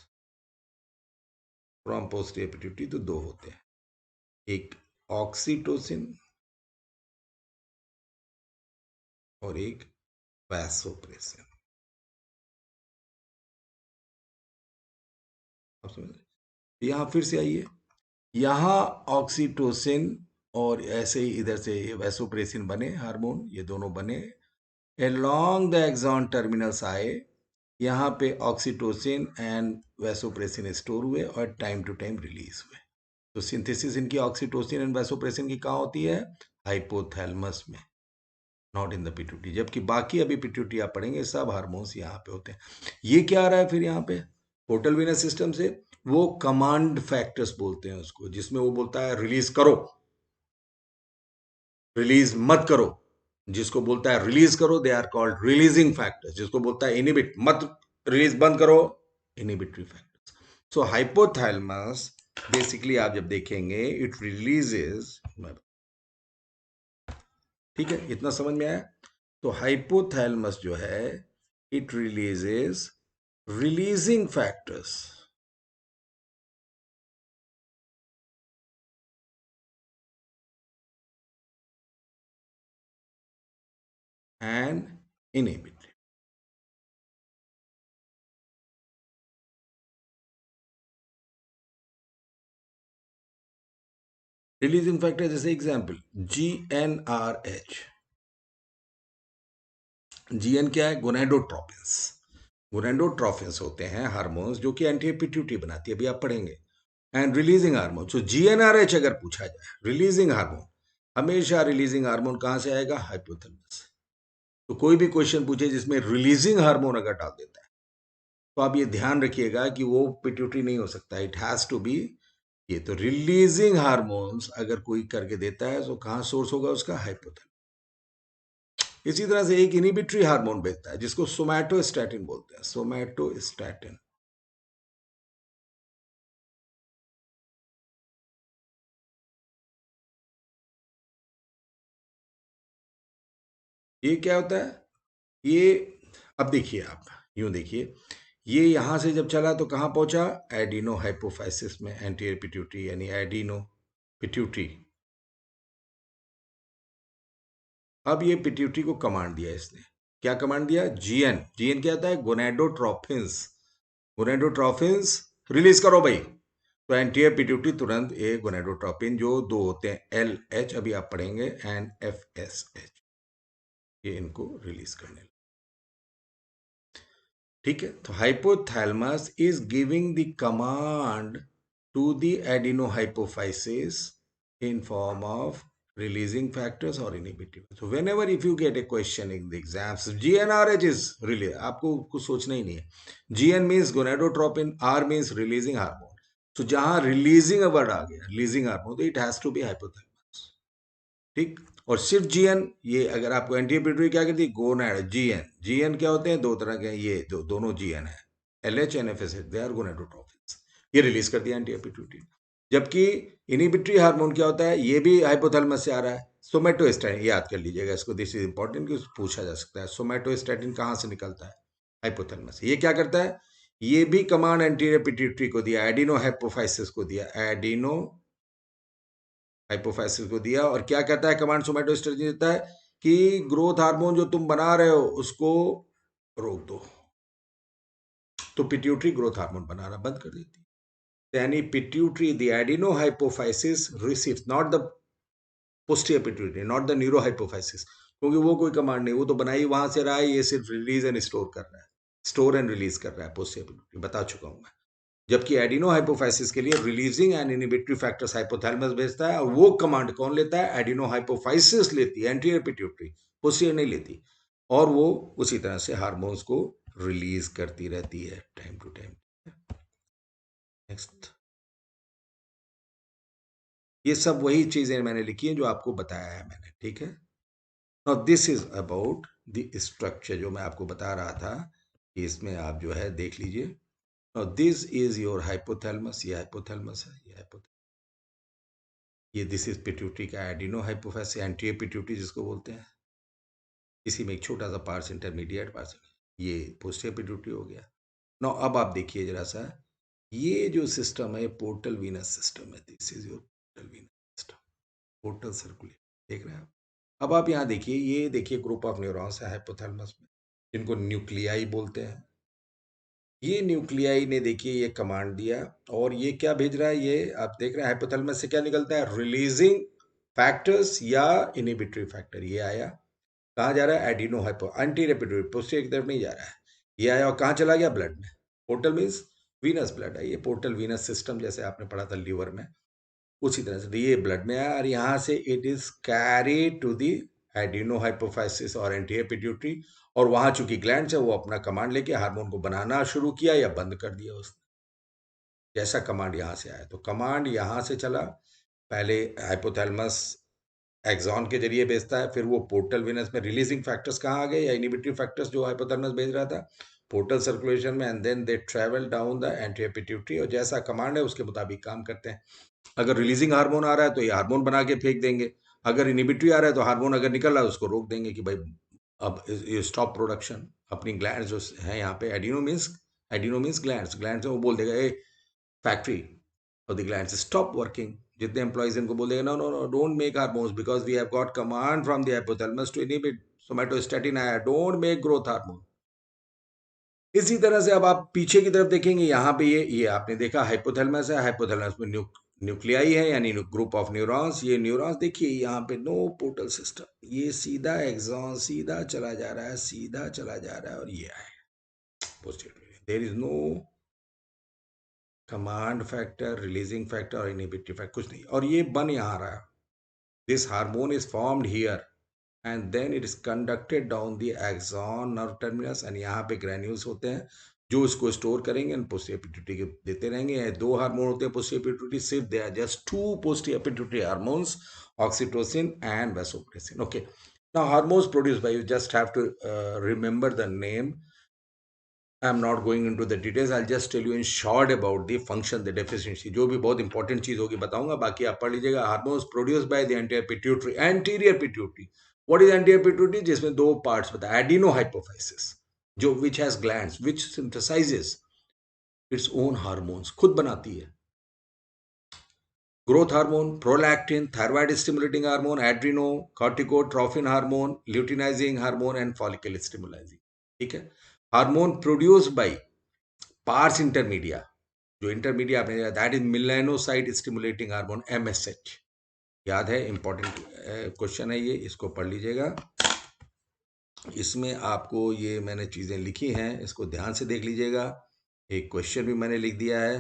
from posterior pituitary, तो दो होते हैं, एक ऑक्सीटोसिन और एक वैसोप्रेसिन। आप समझ रहे? यहां फिर से आइए, यहाँ ऑक्सीटोसिन और ऐसे ही इधर से वैसोप्रेसिन बने हार्मोन, ये दोनों बने along the axon terminals आए, यहाँ पे ऑक्सीटोसिन एंड वैसोप्रेसिन स्टोर हुए और टाइम टू टाइम रिलीज हुए। तो सिंथेसिस इनकी ऑक्सीटोसिन एंड वैसोप्रेसिन की कहाँ होती है? हाइपोथैलेमस में, नॉट इन द पिट्यूटरी। जबकि बाकी अभी पिट्यूटरी आप पढ़ेंगे, सब हार्मोन्स यहाँ पे होते हैं। ये क्या आ रहा है फिर यहाँ पे पोर्टल वेनस सिस्टम से? वो कमांड फैक्टर्स बोलते हैं उसको, जिसमें वो बोलता है रिलीज करो, रिलीज मत करो। जिसको बोलता है रिलीज करो, they are called releasing factors. जिसको बोलता है इनिबिट, मत रिलीज, बंद करो, inhibitory factors. So hypothalamus basically आप जब देखेंगे इट रिलीजेस, ठीक है, इतना समझ में आया? तो हाइपोथैलेमस जो है it releases releasing factors and inhibitory. Releasing factor जैसे एग्जाम्पल GnRH। GN क्या है? गोनेडोट्रोपिन्स। गोनेडोट्रोपिन्स होते हैं हार्मोन्स जो कि एंटी पिट्यूटरी बनाती है, अभी आप पढ़ेंगे। And releasing hormone, so GnRH अगर पूछा जाए रिलीजिंग हार्मोन, हमेशा रिलीजिंग हार्मोन कहां से आएगा? हाइपोथैलेमस। तो कोई भी क्वेश्चन पूछे जिसमें रिलीजिंग हार्मोन अगर डाल देता है तो आप ये ध्यान रखिएगा कि वो पिट्यूटरी नहीं हो सकता, इट हैज टू बी ये। तो रिलीजिंग हार्मोन्स अगर कोई करके देता है तो कहां सोर्स होगा उसका? हाइपोथैलेमस। इसी तरह से एक इनिबिटरी हार्मोन भेजता है जिसको सोमैटोस्टैटिन बोलते हैं, सोमैटोस्टैटिन। ये क्या होता है? ये अब देखिए, आप यूं देखिए, ये यहां से जब चला तो कहां पहुंचा? एडिनो हाइपोफाइसिस में, एंटीरियर पिट्यूटरी यानी एडिनो पिट्यूटरी। अब ये पिट्यूटरी को कमांड दिया इसने। क्या कमांड दिया? जीएन। जीएन क्या होता है? गोनेडोट्रोफिन्स। गोनेडोट्रोफिन्स रिलीज करो भाई। तो एंटीरियर पिट्यूटरी तुरंत ये गोनेडोट्रोपिन जो दो होते हैं LH, अभी आप पढ़ेंगे, एंड FSH, ये इनको रिलीज करने लगे। ठीक है, तो hypothalamus is giving the command to the adenohypophysis in form of releasing factors or inhibiting. So whenever if you get a question in the exams, GnRH is really, आपको कुछ सोचना ही नहीं है। GN means gonadotropin, R means releasing hormone. So जहां releasing word आ गया, releasing hormone, तो it has to be hypothalamus। ठीक, और सिर्फ GN, ये अगर आपको एंटीपिट्यूटरी क्या कहती है? गोनाड। GN, GN क्या होते हैं? दो तरह के, ये जो दोनों GN है, LH and FSH, they are gonadotropins. ये रिलीज कर दिया एंटीपिट्यूटरी। जबकि इनिबिटरी हार्मोन क्या होता है? ये भी हाइपोथैलेमस से आ रहा है, सोमेटोस्टैटिन। याद कर लीजिएगा इसको, दिस इज इंपॉर्टेंट, कि पूछा जा सकता है सोमेटोस्टैटिन कहां से निकलता है? हाइपोथैलेमस। ये क्या करता है? ये भी कमांड एंटीरियर पिट्यूटरी को दिया, एडिनो हाइपोफाइसिस को दिया, एडिनो हाइपोफाइसिस को दिया। और क्या कहता है कमांड? सोमेटोस्टैटिन देता है कि ग्रोथ हार्मोन जो तुम बना रहे हो उसको रोक दो। तो पिट्यूटरी ग्रोथ हार्मोन बनाना बंद कर देती है। यानी pituitary, the adenohypophysis receives not the posterior pituitary, not the neurohypophysis, क्योंकि वो कोई कमांड नहीं, वो तो बनाई वहां से रहा है, ये सिर्फ रिलीज एंड स्टोर कर रहा है, स्टोर एंड रिलीज कर रहा है पोस्टीरियर पिट्यूटरी, बता चुका हूं मैं। जबकि एडिनोहाइपोफाइसिस के लिए releasing and inhibitory factors hypothalamus भेजता है, और वो कमांड कौन लेता है? एडिनोहाइपोफाइसिस लेती है, एंटीरियर पिट्यूटरी, पोस्टीरियर नहीं लेती। और वो उसी तरह से हार्मोन्स को रिलीज करती रहती है टाइम टू टाइम। नेक्स्ट, ये सब वही चीजें मैंने लिखी हैं जो आपको बताया है मैंने, ठीक है। Now this is about the structure जो मैं आपको बता रहा था, कि इसमें आप जो है देख लीजिए। Now this is your hypothalamus, ये हाइपोथैलेमस है, ये हाइपोथैलेमस, ये दिस इज पिट्यूटरी का एडिनो हाइपोफाइसिस, एंटीरियर पिट्यूटरी जिसको बोलते हैं। इसी में एक छोटा सा पार्ट्स, इंटरमीडिएट पार्ट्स, ये पोस्टीरियर पिट्यूटरी हो गया। नाउ अब आप देखिए जरा सा, ये जो सिस्टम है, पोर्टल वीनस सिस्टम है, this is your portal venous system, portal circulate, देख रहे हैं आप। अब आप यहाँ देखिए, ये देखिए ग्रुप ऑफ न्यूरॉन्स है हाइपोथैलेमस में, जिनको न्यूक्लियाई बोलते हैं। ये न्यूक्लियाई ने देखिए ये कमांड दिया, और ये क्या भेज रहा है? ये आप देख रहे हैं हाइपोथैलेमस से क्या निकलता है? रिलीजिंग फैक्टर्स या इनिबिटरी फैक्टर। ये आया, कहाँ जा रहा है? Adeno hypo, anterior pituitary, posterior की तरफ नहीं जा रहा है। ये आया और कहाँ चला गया? ब्लड में। पोर्टल मीन्स वीनस ब्लड है, ये पोर्टल वीनस सिस्टम जैसे आपने पढ़ा था लीवर में, उसी तरह से ये ब्लड में आया, और यहाँ से it is carry to the adeno hypophysis और एंटीरियर पिट्यूटरी। और वहां चूंकि ग्लैंड है, वो अपना कमांड लेके हार्मोन को बनाना शुरू किया या बंद कर दिया उसने, जैसा कमांड यहाँ से आया। तो कमांड यहाँ से चला, पहले हाइपोथैलेमस एक्सॉन के जरिए भेजता है, फिर वो पोर्टल वेनस में रिलीजिंग फैक्टर्स कहाँ आ गए, या इनिबिटरी फैक्टर्स जो हाइपोथैलेमस भेज रहा था पोर्टल सर्कुलेशन में, and then they travel down the anterior pituitary, और जैसा कमांड है उसके मुताबिक काम करते हैं। अगर रिलीजिंग हार्मोन आ रहा है तो ये हार्मोन बना के फेंक देंगे, अगर इनिबिटरी आ रहा है तो हार्मोन अगर निकल रहा है उसको रोक देंगे कि भाई अब ये स्टॉप प्रोडक्शन। अपनी ग्लैंड्स जो है यहाँ पे, एडिनो मीन्स ग्लैंड्स, ग्लैंड्स वो बोल देगा a factory of the glands stop working. जितने एम्प्लॉइज इनको बोल देगा no no no don't make hormones because we have got command from the hypothalamus to inhibit, somatostatin आया, डोंट मेक ग्रोथ हार्मोन। इसी तरह से अब आप पीछे की तरफ देखेंगे, यहाँ पे ये आपने देखा हाइपोथैलेमस है, हाइपोथैलेमस में न्यूक्लियाई है यानी ग्रुप ऑफ न्यूरॉन्स। ये न्यूरॉन्स देखिए यहाँ पे नो पोर्टल सिस्टम, ये सीधा एक्सॉन सीधा चला जा रहा है, सीधा चला जा रहा है, और ये है posterior. There is no command factor, releasing factor और इनहिबिटरी फैक्टर, कुछ नहीं। और ये बन यहाँ रहा है, this hormone is formed here and then it is conducted down the axon nerve terminus, and यहाँ पे ग्रैन्यूल्स होते हैं जो इसको स्टोर करेंगे एंड पोस्टीरियर पिट्यूटरी के देते रहेंगे। दो हार्मोन होते हैं पोस्टीरियर पिट्यूटरी, सिर्फ they are just two posterior pituitary hormones, oxytocin and vasopressin. Okay, now hormones produced by, you just have to remember the name. I'm not going into the details. I'll just tell you in short about the function, the deficiency. जो भी बहुत important चीज होगी बताऊंगा, बाकी आप पढ़ लीजिएगा। Hormones produced by the anterior pituitary, anterior pituitary. What is anterior pituitary? जिसमें दो पार्ट्स बताया, एडिनो हाइपोफाइसिस, जो which has glands which synthesizes its own hormones, खुद बनाती है। Growth hormone, prolactin, thyroid stimulating hormone, adreno, corticotrophin hormone, luteinizing hormone and follicle stimulating. ठीक है। Hormone produced by pars intermedia, जो इंटरमीडिया आपने, that is melanocyte stimulating hormone, MSH. याद है, important question है ये, इसको पढ़ लीजिएगा। इसमें आपको ये मैंने चीजें लिखी हैं, इसको ध्यान से देख लीजिएगा। एक क्वेश्चन भी मैंने लिख दिया है।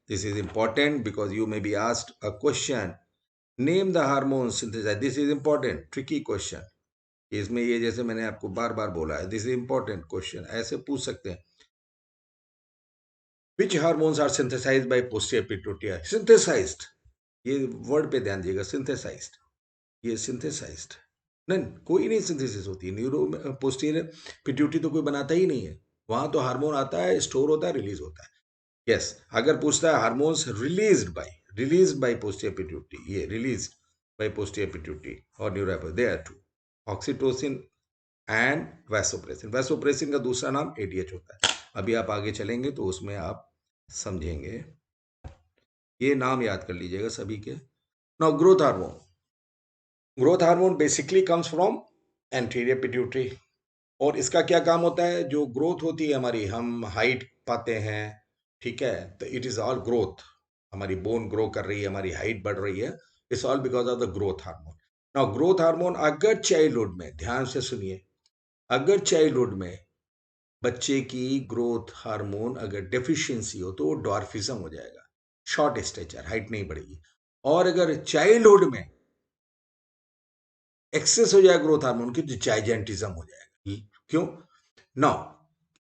This is important because you may be asked a question, name the hormone synthesise. This is important, tricky question. इसमें ये जैसे मैंने आपको बार बार बोला है, दिस इज इंपॉर्टेंट क्वेश्चन, ऐसे पूछ सकते हैं। Which hormones are synthesized by posterior pituitary? Synthesized, ये वर्ड पे ध्यान दीजिएगा, सिंथेसाइज्ड, ये सिंथेसाइज्ड नहीं, कोई नहीं सिंथेसिस होती है। न्यूरो पोस्टीरियर पिट्यूटरी तो कोई बनाता ही नहीं है, वहां तो हार्मोन आता है, स्टोर होता है, रिलीज होता है। यस, अगर पूछता है hormones released by posterior pituitary, ये रिलीज्ड बाय पोस्टीरियर पिट्यूटरी और neuro, they are two, oxytocin and vasopressin. Vasopressin का दूसरा नाम एडीएच होता है। अभी आप आगे चलेंगे तो उसमें आप समझेंगे, ये नाम याद कर लीजिएगा सभी के। Now growth hormone, growth hormone basically comes from anterior pituitary, और इसका क्या काम होता है? जो ग्रोथ होती है हमारी, हम हाइट पाते हैं, ठीक है, तो इट इज ऑल ग्रोथ, हमारी बोन ग्रो कर रही है, हमारी हाइट बढ़ रही है, it's all because of the growth hormone. Now growth hormone अगर चाइल्डहुड में, ध्यान से सुनिए, अगर चाइल्डहुड में बच्चे की ग्रोथ हार्मोन अगर डेफिशिएंसी हो तो वो डॉर्फिज्म हो जाएगा, शॉर्ट स्टेचर, हाइट नहीं बढ़ेगी। और अगर चाइल्डहुड में एक्सेस हो जाए ग्रोथ हार्मोन की तो जाइजेंटिज्म हो जाएगा। क्यों? नौ,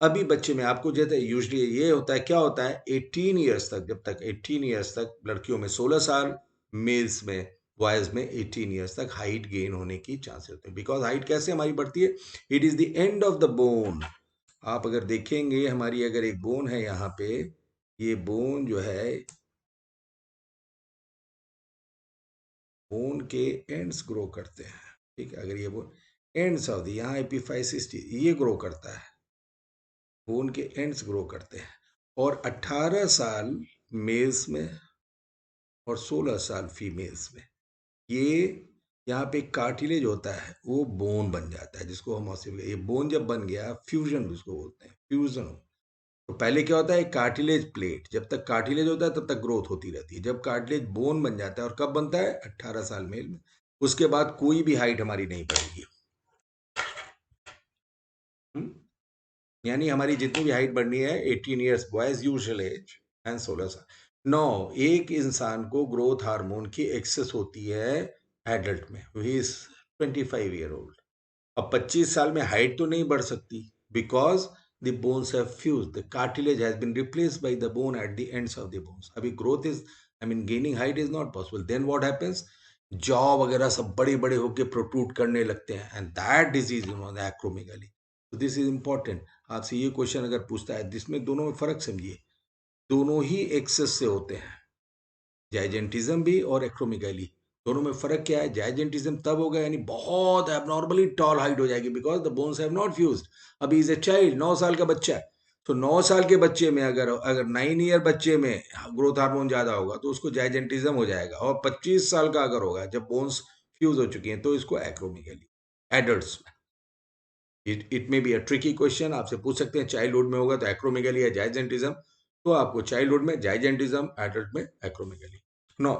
अभी बच्चे में आपको जैसे यूजली ये होता है, क्या होता है, 18 ईयर्स तक, जब तक 18 ईयर्स तक, लड़कियों में 16 साल, मेल्स में, बॉयज में 18 ईयर्स तक हाइट गेन होने की चांसेस होते हैं। बिकॉज हाइट कैसे हमारी बढ़ती है? It is the end of the bone. आप अगर देखेंगे हमारी अगर एक बोन है यहाँ पे, ये बोन जो है, बोन के एंड्स ग्रो करते हैं, ठीक है, अगर ये बोन एंड्स ऑफ द, यहाँ एपिफाइसिस ये ग्रो करता है, बोन के एंड्स ग्रो करते हैं। और 18 साल मेल्स में और 16 साल फीमेल्स में, ये यहाँ पे कार्टिलेज होता है, वो बोन बन जाता है, जिसको हम ये बोन जब बन गया, फ्यूजन उसको बोलते हैं, फ्यूजन। तो पहले क्या होता है, कार्टिलेज प्लेट, जब तक कार्टिलेज होता है तब तक ग्रोथ होती रहती है। जब कार्टिलेज बोन बन जाता है, और कब बनता है? 18 साल मेल में, उसके बाद कोई भी हाइट हमारी नहीं बढ़ेगी। यानी हमारी जितनी भी हाइट बढ़नी है, 18 years boys usual age and 16 साल। नौ, एक इंसान को ग्रोथ हार्मोन की एक्सेस होती है एडल्ट में, ही इज 25 ईयर ओल्ड। अब 25 साल में हाइट तो नहीं बढ़ सकती, because the bones have fused, the cartilage has been replaced by the bone at the ends of the bones. अभी growth is, I mean gaining height is not possible. Then what happens, jaw वगैरह सब बड़े बड़े होकर protrude करने लगते हैं, and that disease, you know, the acromegaly. तो दिस इज इंपॉर्टेंट। आपसे ये क्वेश्चन अगर पूछता है, जिसमें दोनों में फर्क समझिए, दोनों ही एक्सेस से होते हैं, जाइजेंटिज्म भी और एक्रोमेगाली। दोनों में फर्क क्या है? जाइजेंटिज्म तब होगा यानी बहुत एबनॉर्मली टॉल हाइट हो जाएगी, because the bones have not fused. अभी इज ए चाइल्ड, 9 साल का बच्चा है, तो 9 साल के बच्चे में अगर अगर 9 ईयर बच्चे में ग्रोथ हार्मोन ज्यादा होगा तो उसको जाइजेंटिज्म हो जाएगा, और 25 साल का अगर होगा, जब बोन्स फ्यूज हो चुकी हैं, तो इसको एक्रोमेगाली, एडल्ट्स में। It may be a tricky question, आपसे पूछ सकते हैं चाइल्डहुड में होगा तो एक्रोमेगाली या जाइजेंटिज्म, तो आपको चाइल्डहुड में जाइजेंटिज्म, एडल्ट में एक्रोमेगाली। नो,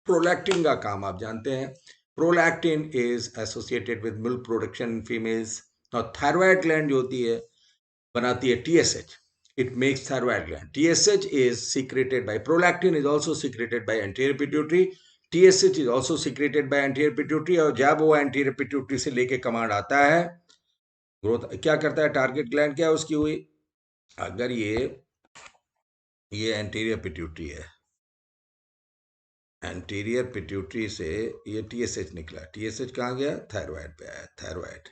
प्रोलैक्टिन का काम आप जानते हैं, prolactin is associated with milk production in females. और थायराइड ग्लैंड जो होती है बनाती है TSH, it makes thyroid gland. TSH is secreted by prolactin, is also secreted by anterior pituitary. TSH is also secreted by anterior pituitary, और जब वो anterior pituitary से लेके कमांड आता है, ग्रोथ क्या करता है, टारगेट ग्लैंड क्या उसकी हुई, अगर ये एंटीरियर पिट्यूटरी है, एंटीरियर पिट्यूटरी से ये टीएसएच निकला, टीएसएच कहाँ गया, थायराइड पे आया, थायराइड,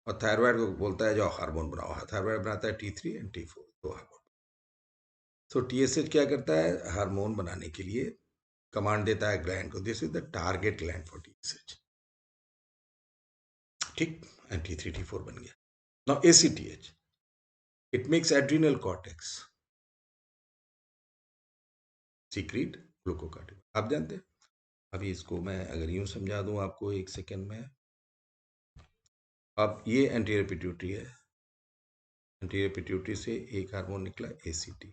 और थायराइड को बोलता है जो हार्मोन बना हुआ, थायराइड बनाता है T3 एंड T4 दो हार्मोन। तो टीएसएच क्या करता है, हार्मोन बनाने के लिए कमांड देता है ग्लैंड को, this is the target gland for TSH, ठीक, एंड T3 T4 बन गया। Now ACTH, it makes adrenal cortex secrete glucocorticoid, आप जानते हैं। अभी इसको मैं अगर यूं समझा दूं आपको एक सेकेंड में, अब ये एंटीरियर पिट्यूटरी है, एंटीरियर पिट्यूटरी से एक हार्मोन निकला एसीटी,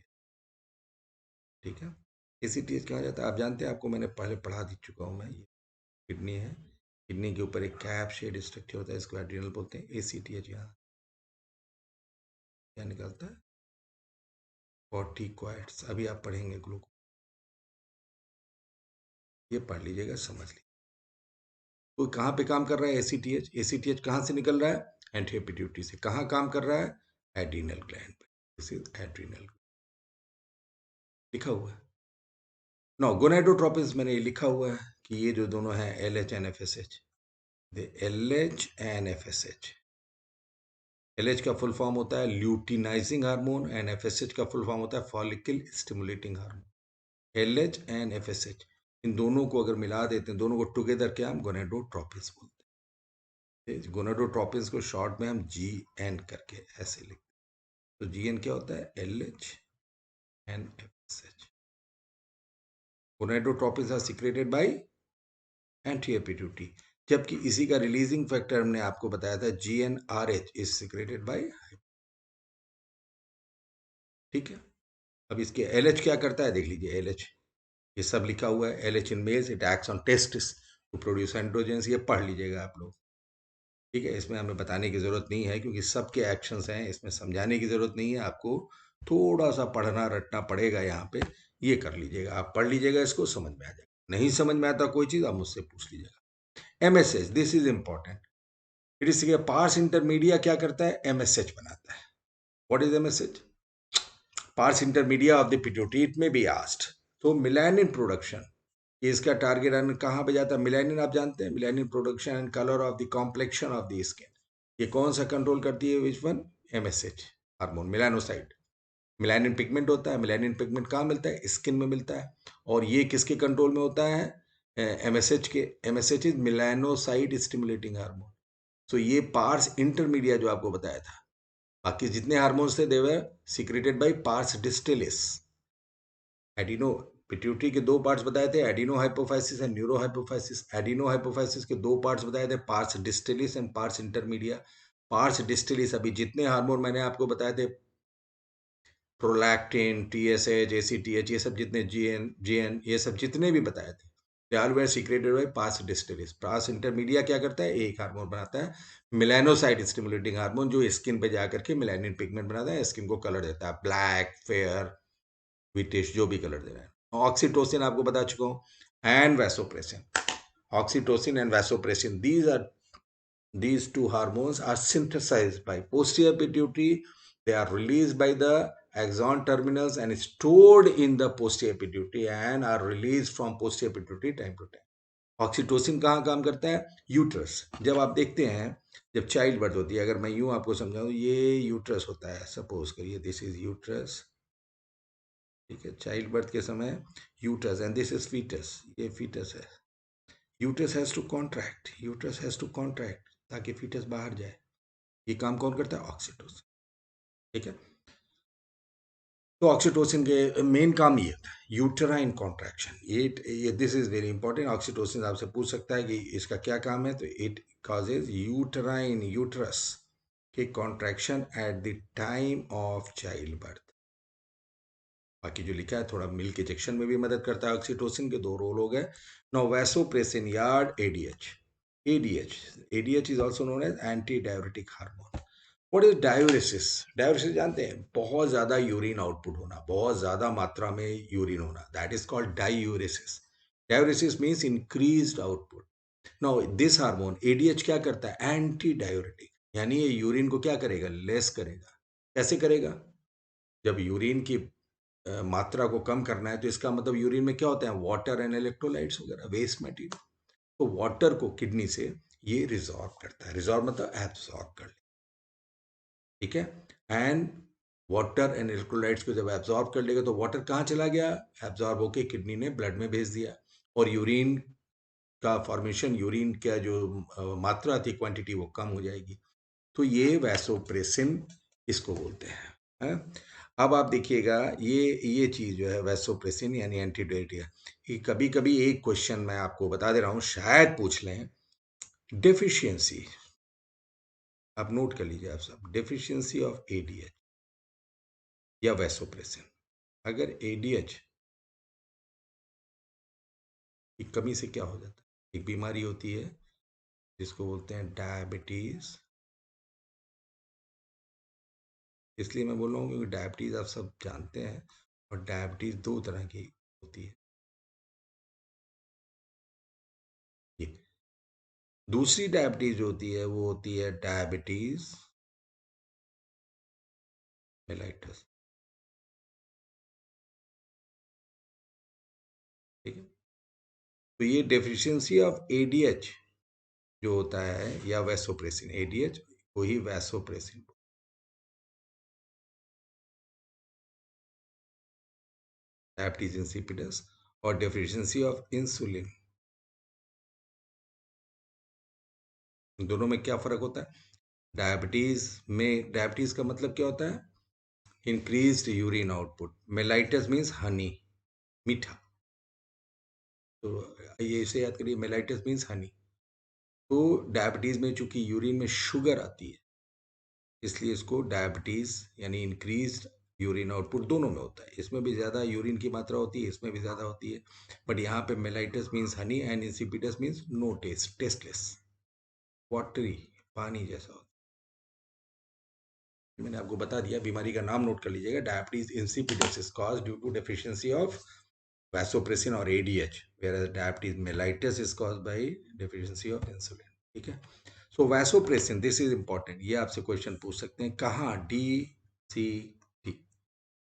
ठीक है। एसीटीएच कहा जाता है, आप जानते हैं, आपको मैंने पहले पढ़ा दी चुका हूं मैं, ये किडनी है, किडनी के ऊपर एक कैप शेड स्ट्रक्चर होता है, इसको एड्रिनल बोलते हैं। एसीटीएच यहाँ क्या निकलता है, कॉर्टिकॉइड्स, अभी आप पढ़ेंगे ग्लूको, ये पढ़ लीजिएगा, समझ लीजिए। तो कहाँ पे काम कर रहा है एसीटीएच, एसीटीएच कहाँ से निकल रहा है, एंटीरियर पिट्यूटरी से, कहाँ काम कर रहा है, एड्रिनल ग्लैंड पे, दिस इज एड्रिनल, लिखा हुआ है। नो, गोनाडोट्रोपिन्स मैंने ये लिखा हुआ है कि ये जो दोनों हैं LH and FSH, LH and FSH, LH का फुल फॉर्म होता है ल्यूटिनाइजिंग हार्मोन एंड एफएसएच का फुल फॉर्म होता है follicle stimulating hormone. LH and FSH, इन दोनों को अगर मिला देते हैं, दोनों को टुगेदर क्या हम गोनाडोट्रोपिन्स बोलते हैं। गोनाडोट्रोपिन्स को शॉर्ट में हम जीएन करके ऐसे लिखते हैं। तो जीएन क्या होता है, LH and FSH. Gonadotropins are secreted by anterior pituitary, जबकि इसी का रिलीजिंग फैक्टर हमने आपको बताया था GnRH इज सीक्रेटेड बाय, ठीक है। अब इसके LH क्या करता है देख लीजिए, LH ये सब लिखा हुआ है, LH in males it acts on testis to produce androgens, ये पढ़ लीजिएगा आप लोग, ठीक है। इसमें हमें बताने की जरूरत नहीं है क्योंकि सबके एक्शंस हैं, इसमें समझाने की जरूरत नहीं है, आपको थोड़ा सा पढ़ना रटना पड़ेगा यहाँ पे, ये कर लीजिएगा, आप पढ़ लीजिएगा, इसको समझ में आ जाएगा। नहीं समझ में आता कोई चीज़ आप मुझसे पूछ लीजिएगा। MSH, this is important, it is pars intermedia क्या करता है, MSH बनाता है। What is MSH, pars intermedia of the pituitary, it may be asked. तो मिलानिन प्रोडक्शन, इसका टारगेट कहाँ पे जाता है, मिलानिन, आप जानते हैं, melanin production and colour of the complexion of the skin, ये कौन सा कंट्रोल करती है, which one, MSH hormone, melanocyte. Melanin pigment होता है, मिलानिन पिगमेंट कहाँ मिलता है, स्किन में मिलता है, और ये किसके कंट्रोल में होता है, MSH के, MSH इज मिलानोसाइड स्टिमुलेटिंग हार्मोन। सो ये पार्स इंटरमीडिया जो आपको बताया था, बाकी जितने हार्मोन्स थे they were secreted by pars distalis. Adeno, pituitary के दो पार्ट्स बताए थे, adeno hypophysis and neuro hypophysis. Adeno hypophysis के दो पार्ट्स बताए थे, pars distalis and pars intermedia. Pars distalis, अभी जितने हार्मोन मैंने आपको बताए थे, प्रोलैक्टिन, TSH, ACTH, ये सब जितने GN ये सब जितने भी बताए थे, they are were secreted by pars distalis. Pars intermedia क्या करता है, एक हार्मोन बनाता है मिलानोसाइड स्टिमुलेटिंग हार्मोन, जो स्किन पे जाकर के मिलानिन पिगमेंट बनाता है, स्किन को कलर देता है, ब्लैक, फेयर, विटिश, जो भी कलर दे रहा है। ऑक्सीटोसिन आपको बता चुका हूँ, and vasopressin, oxytocin and vasopressin, these two hormones are synthesized by posterior pituitary, they are released by the axon terminals and stored in the posterior pituitary and are released from posterior pituitary time to time. Oxytocin कहाँ काम करता है, uterus, जब आप देखते हैं जब child birth होती है, अगर मैं यूं आपको समझाऊं, ये यूट्रस होता है, सपोज करिए दिस इज यूट्रस, ठीक है, चाइल्ड बर्थ के समय uterus and this is foetus, ये फीटस है, uterus has to contract, uterus has to contract ताकि फीटस बाहर जाए, ये काम कौन करता है, ऑक्सीटोसिन, ठीक है। तो ऑक्सीटोसिन के मेन काम ये होता है, यूटेराइन कॉन्ट्रैक्शन, ये this is very important, oxytocin आपसे पूछ सकता है कि इसका क्या काम है, तो इट कॉजेज यूटेराइन, यूट्रस के contraction at the time of child birth, बाकी जो लिखा है थोड़ा मिल्क इजेक्शन में भी मदद करता है। ऑक्सीटोसिन के दो रोल हो गए। नाउ वैसोप्रेसिन यार्ड ADH. ADH ADH is also known as anti diuretic hormone. What is diuresis? Diuresis जानते हैं? बहुत ज्यादा यूरिन आउटपुट होना, बहुत ज्यादा मात्रा में यूरिन होना, that is called diuresis. Diuresis means increased output. Now this hormone ADH क्या करता है? एंटी डायूरेटिक, यानी ये यूरिन को क्या करेगा? लेस करेगा। कैसे करेगा? जब यूरिन की मात्रा को कम करना है तो इसका मतलब यूरिन में क्या होता है? वाटर एंड इलेक्ट्रोलाइट्स वगैरह, वेस्ट मटेरियल। तो वाटर को किडनी से ये रिजॉर्व करता है। रिजॉर्व मतलब एब्सॉर्ब कर ले, ठीक है। एंड वाटर एंड इलेक्ट्रोलाइट्स को जब एब्जॉर्ब कर लेगा तो वाटर कहाँ चला गया? एब्जॉर्ब होके किडनी ने ब्लड में भेज दिया, और यूरिन का फॉर्मेशन, यूरिन का जो मात्रा थी, क्वांटिटी, वो कम हो जाएगी। तो ये वैसोप्रेसिन इसको बोलते हैं। अब आप देखिएगा ये चीज जो है वैसोप्रेसिन यानी एंटीडायरिया, ये कभी कभी एक क्वेश्चन मैं आपको बता दे रहा हूँ, शायद पूछ लें। डेफिशिएंसी, आप नोट कर लीजिए आप सब, डेफिशिएंसी ऑफ एडीएच या वैसोप्रेसिन। अगर एडीएच की कमी से क्या हो जाता है? एक बीमारी होती है जिसको बोलते हैं डायबिटीज। इसलिए मैं बोल रहा हूँ क्योंकि डायबिटीज आप सब जानते हैं, और डायबिटीज दो तरह की होती है। ये दूसरी डायबिटीज होती है, वो होती है डायबिटीज मेलाइटस, ठीक है। तो ये डेफिशिएंसी ऑफ एडीएच जो होता है, या वैसोप्रेसिन, एडीएच वही वैसोप्रेसिन, डायबिटीज इंसिपिडस, और डेफिशिएंसी ऑफ इंसुलिन, दोनों में क्या फर्क होता है? डायबिटीज में, डायबिटीज का मतलब क्या होता है? Increased urine output. Mellitus means Honey, मीठा। तो ये इसे याद करिए, मेलाइटस मीन्स हनी। तो डायबिटीज में चूंकि यूरिन में शुगर आती है, इसलिए इसको डायबिटीज यानी इंक्रीज्ड यूरिन आउटपुट दोनों में होता है। इसमें भी ज्यादा यूरिन की मात्रा होती है, इसमें भी ज्यादा होती है। बट यहाँ पे mellitus means honey and insipidus means no taste, tasteless, watery, पानी जैसा होता है। मैंने आपको बता दिया, बीमारी का नाम नोट कर लीजिएगा। Diabetes insipidus is caused due to deficiency of vasopressin or ADH, whereas diabetes mellitus is caused by deficiency of insulin, ठीक है। So vasopressin, this is important, ये आपसे क्वेश्चन पूछ सकते हैं। कहाँ? DCT,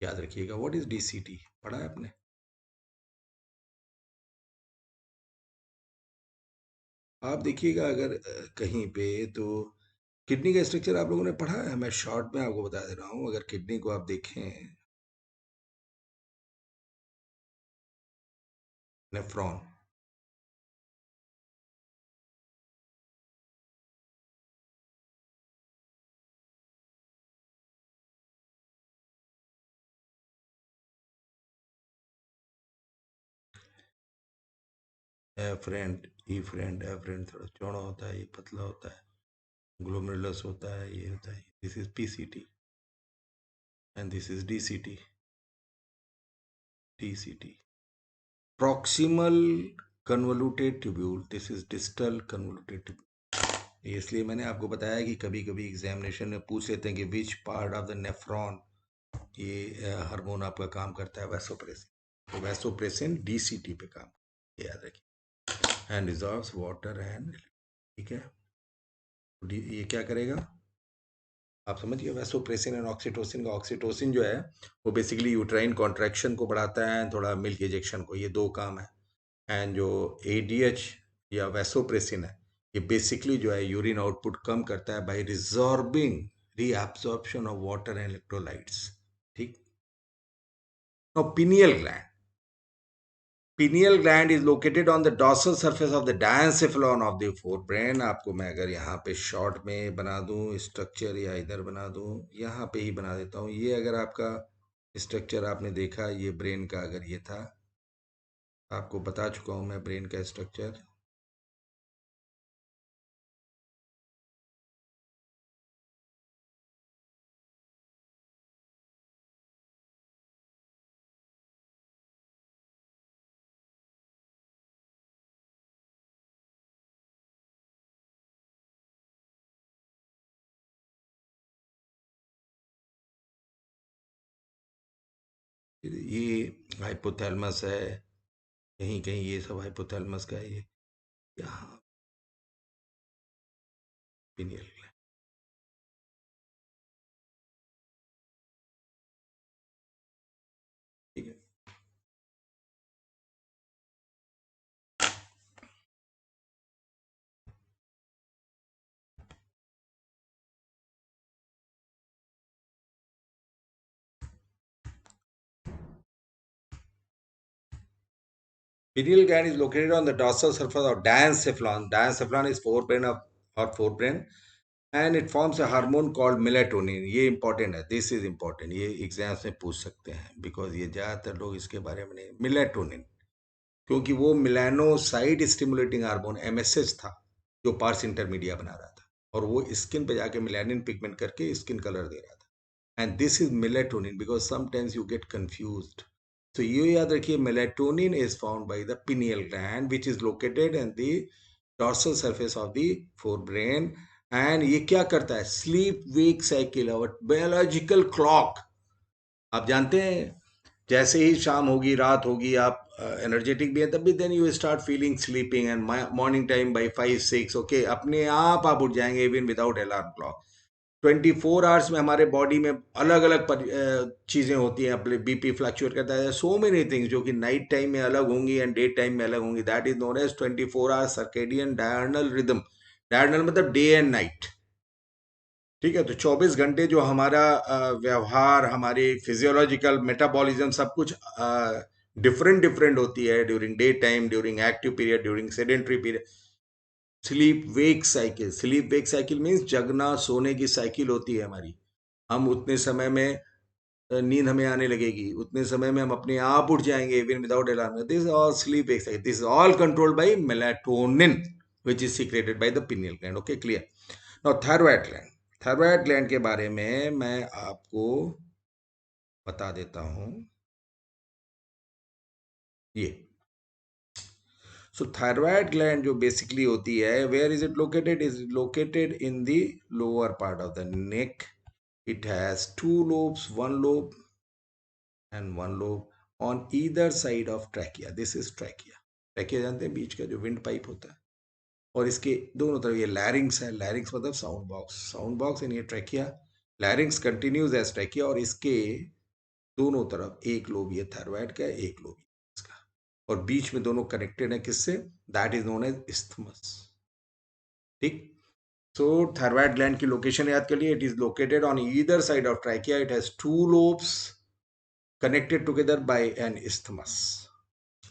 याद रखिएगा। What is DCT? पढ़ा है आपने? आप देखिएगा अगर कहीं पे, तो किडनी का स्ट्रक्चर आप लोगों ने पढ़ा है? मैं शॉर्ट में आपको बता दे रहा हूँ। अगर किडनी को आप देखें, नेफ्रॉन, एफरेंट, ईफरेंट, एफरेंट थोड़ा चौड़ा होता है, ये पतला होता है, ग्लोमेरुलस होता है, ये होता है। This is PCT and this is DCT. DCT. Proximal convoluted tubule. This is distal convoluted tubule. इसलिए मैंने आपको बताया कि कभी कभी एग्जामिनेशन में पूछ लेते हैं कि which part of the nephron ये हार्मोन आपका काम करता है? वैसोप्रेसिन। तो वैसोप्रेसिन DCT पे काम, याद रखिए। एंड डिजॉल्व्स वाटर एंड, ठीक है। ये क्या करेगा? आप समझिए, वैसोप्रेसिन एंड ऑक्सीटोसिन का, ऑक्सीटोसिन जो है वो बेसिकली यूट्राइन कॉन्ट्रैक्शन को बढ़ाता है, थोड़ा मिल्क इजेक्शन को, ये दो काम है। एंड जो ADH या वैसोप्रेसिन है, ये बेसिकली जो है यूरिन आउटपुट कम करता है by resorbing reabsorption of water and electrolytes, ठीक। Now pineal gland, pineal gland is located on the dorsal surface of the diencephalon of the forebrain। आपको मैं अगर यहाँ पे शॉर्ट में बना दूँ स्ट्रक्चर, या इधर बना दूँ, यहाँ पे ही बना देता हूँ। ये अगर आपका स्ट्रक्चर आपने देखा, ये ब्रेन का अगर ये था, आपको बता चुका हूँ मैं ब्रेन का स्ट्रक्चर। ये हाइपोथैलेमस है, कहीं कहीं ये सब हाइपोथैलेमस का है, ये यहाँ पिनियल ग्लैंड। ठीक है, pineal gland is located on the dorsal surface of diencephalon. Diencephalon is forebrain of or forebrain, and it forms a hormone called melatonin. ये important है, this is important, ये एग्जाम्स में पूछ सकते हैं, बिकॉज ये ज़्यादातर लोग इसके बारे में नहीं। मिलेटोनिन, क्योंकि वो मिलानोसाइट स्टिमुलेटिंग हार्मोन एमएसएच था, जो पार्स इंटरमीडिया बना रहा था, और वो स्किन पे जाके मिलानिन पिगमेंट करके स्किन कलर दे रहा था। And this is melatonin, because sometimes you get confused. तो ये याद रखिए, melatonin is found by the pineal gland which is located in the dorsal surface of the forebrain. And ये क्या करता है, स्लीप वेक साइकिल, और बायोलॉजिकल क्लॉक। आप जानते हैं, जैसे ही शाम होगी, रात होगी, आप एनर्जेटिक भी है, तब भी then you start feeling sleeping, and morning time by 5-6, okay, अपने आप उठ जाएंगे even without alarm clock. 24 hours में हमारे बॉडी में अलग अलग चीज़ें होती हैं, अपने बीपी फ्लक्चुएट करता है, सो मेनी थिंग्स जो कि नाइट टाइम में अलग होंगी एंड डे टाइम में अलग होंगी। That is known as 24 hour circadian diurnal rhythm. Diurnal मतलब डे एंड नाइट। ठीक है, तो 24 घंटे जो हमारा व्यवहार, हमारी फिजियोलॉजिकल मेटाबॉलिज्म, सब कुछ डिफरेंट डिफरेंट होती है during day time, during active period, during sedentary period. Sleep wake cycle, sleep wake cycle means जगना सोने की साइकिल होती है हमारी। हम उतने समय में नींद हमें आने लगेगी, उतने समय में हम अपने आप उठ जाएंगे even without alarm. This all sleep wake cycle, this all controlled by melatonin which is secreted by the pineal gland. Okay, clear. Now thyroid gland, thyroid gland के बारे में मैं आपको बता देता हूं। ये सो थायराइड ग्लैंड जो बेसिकली होती है, where is it located, is located in the lower part of the neck. It has two lobes, one lobe and one lobe on either side of trachea. This is trachea. Trachea जानते हैं, बीच का जो wind pipe होता है, और इसके दोनों तरफ ये लैरिंग्स है। लैरिंग्स मतलब sound box, sound box in ये trachea. Larynx continues as trachea, और इसके दोनों तरफ एक लोब ये थायराइड का है, एक लोब इसका, और बीच में दोनों कनेक्टेड है किससे, that is known as isthmus. ठीक। सो थायराइड ग्लैंड की लोकेशन याद कर लिए, it is located on either side of trachea. It has two lobes connected together by an isthmus.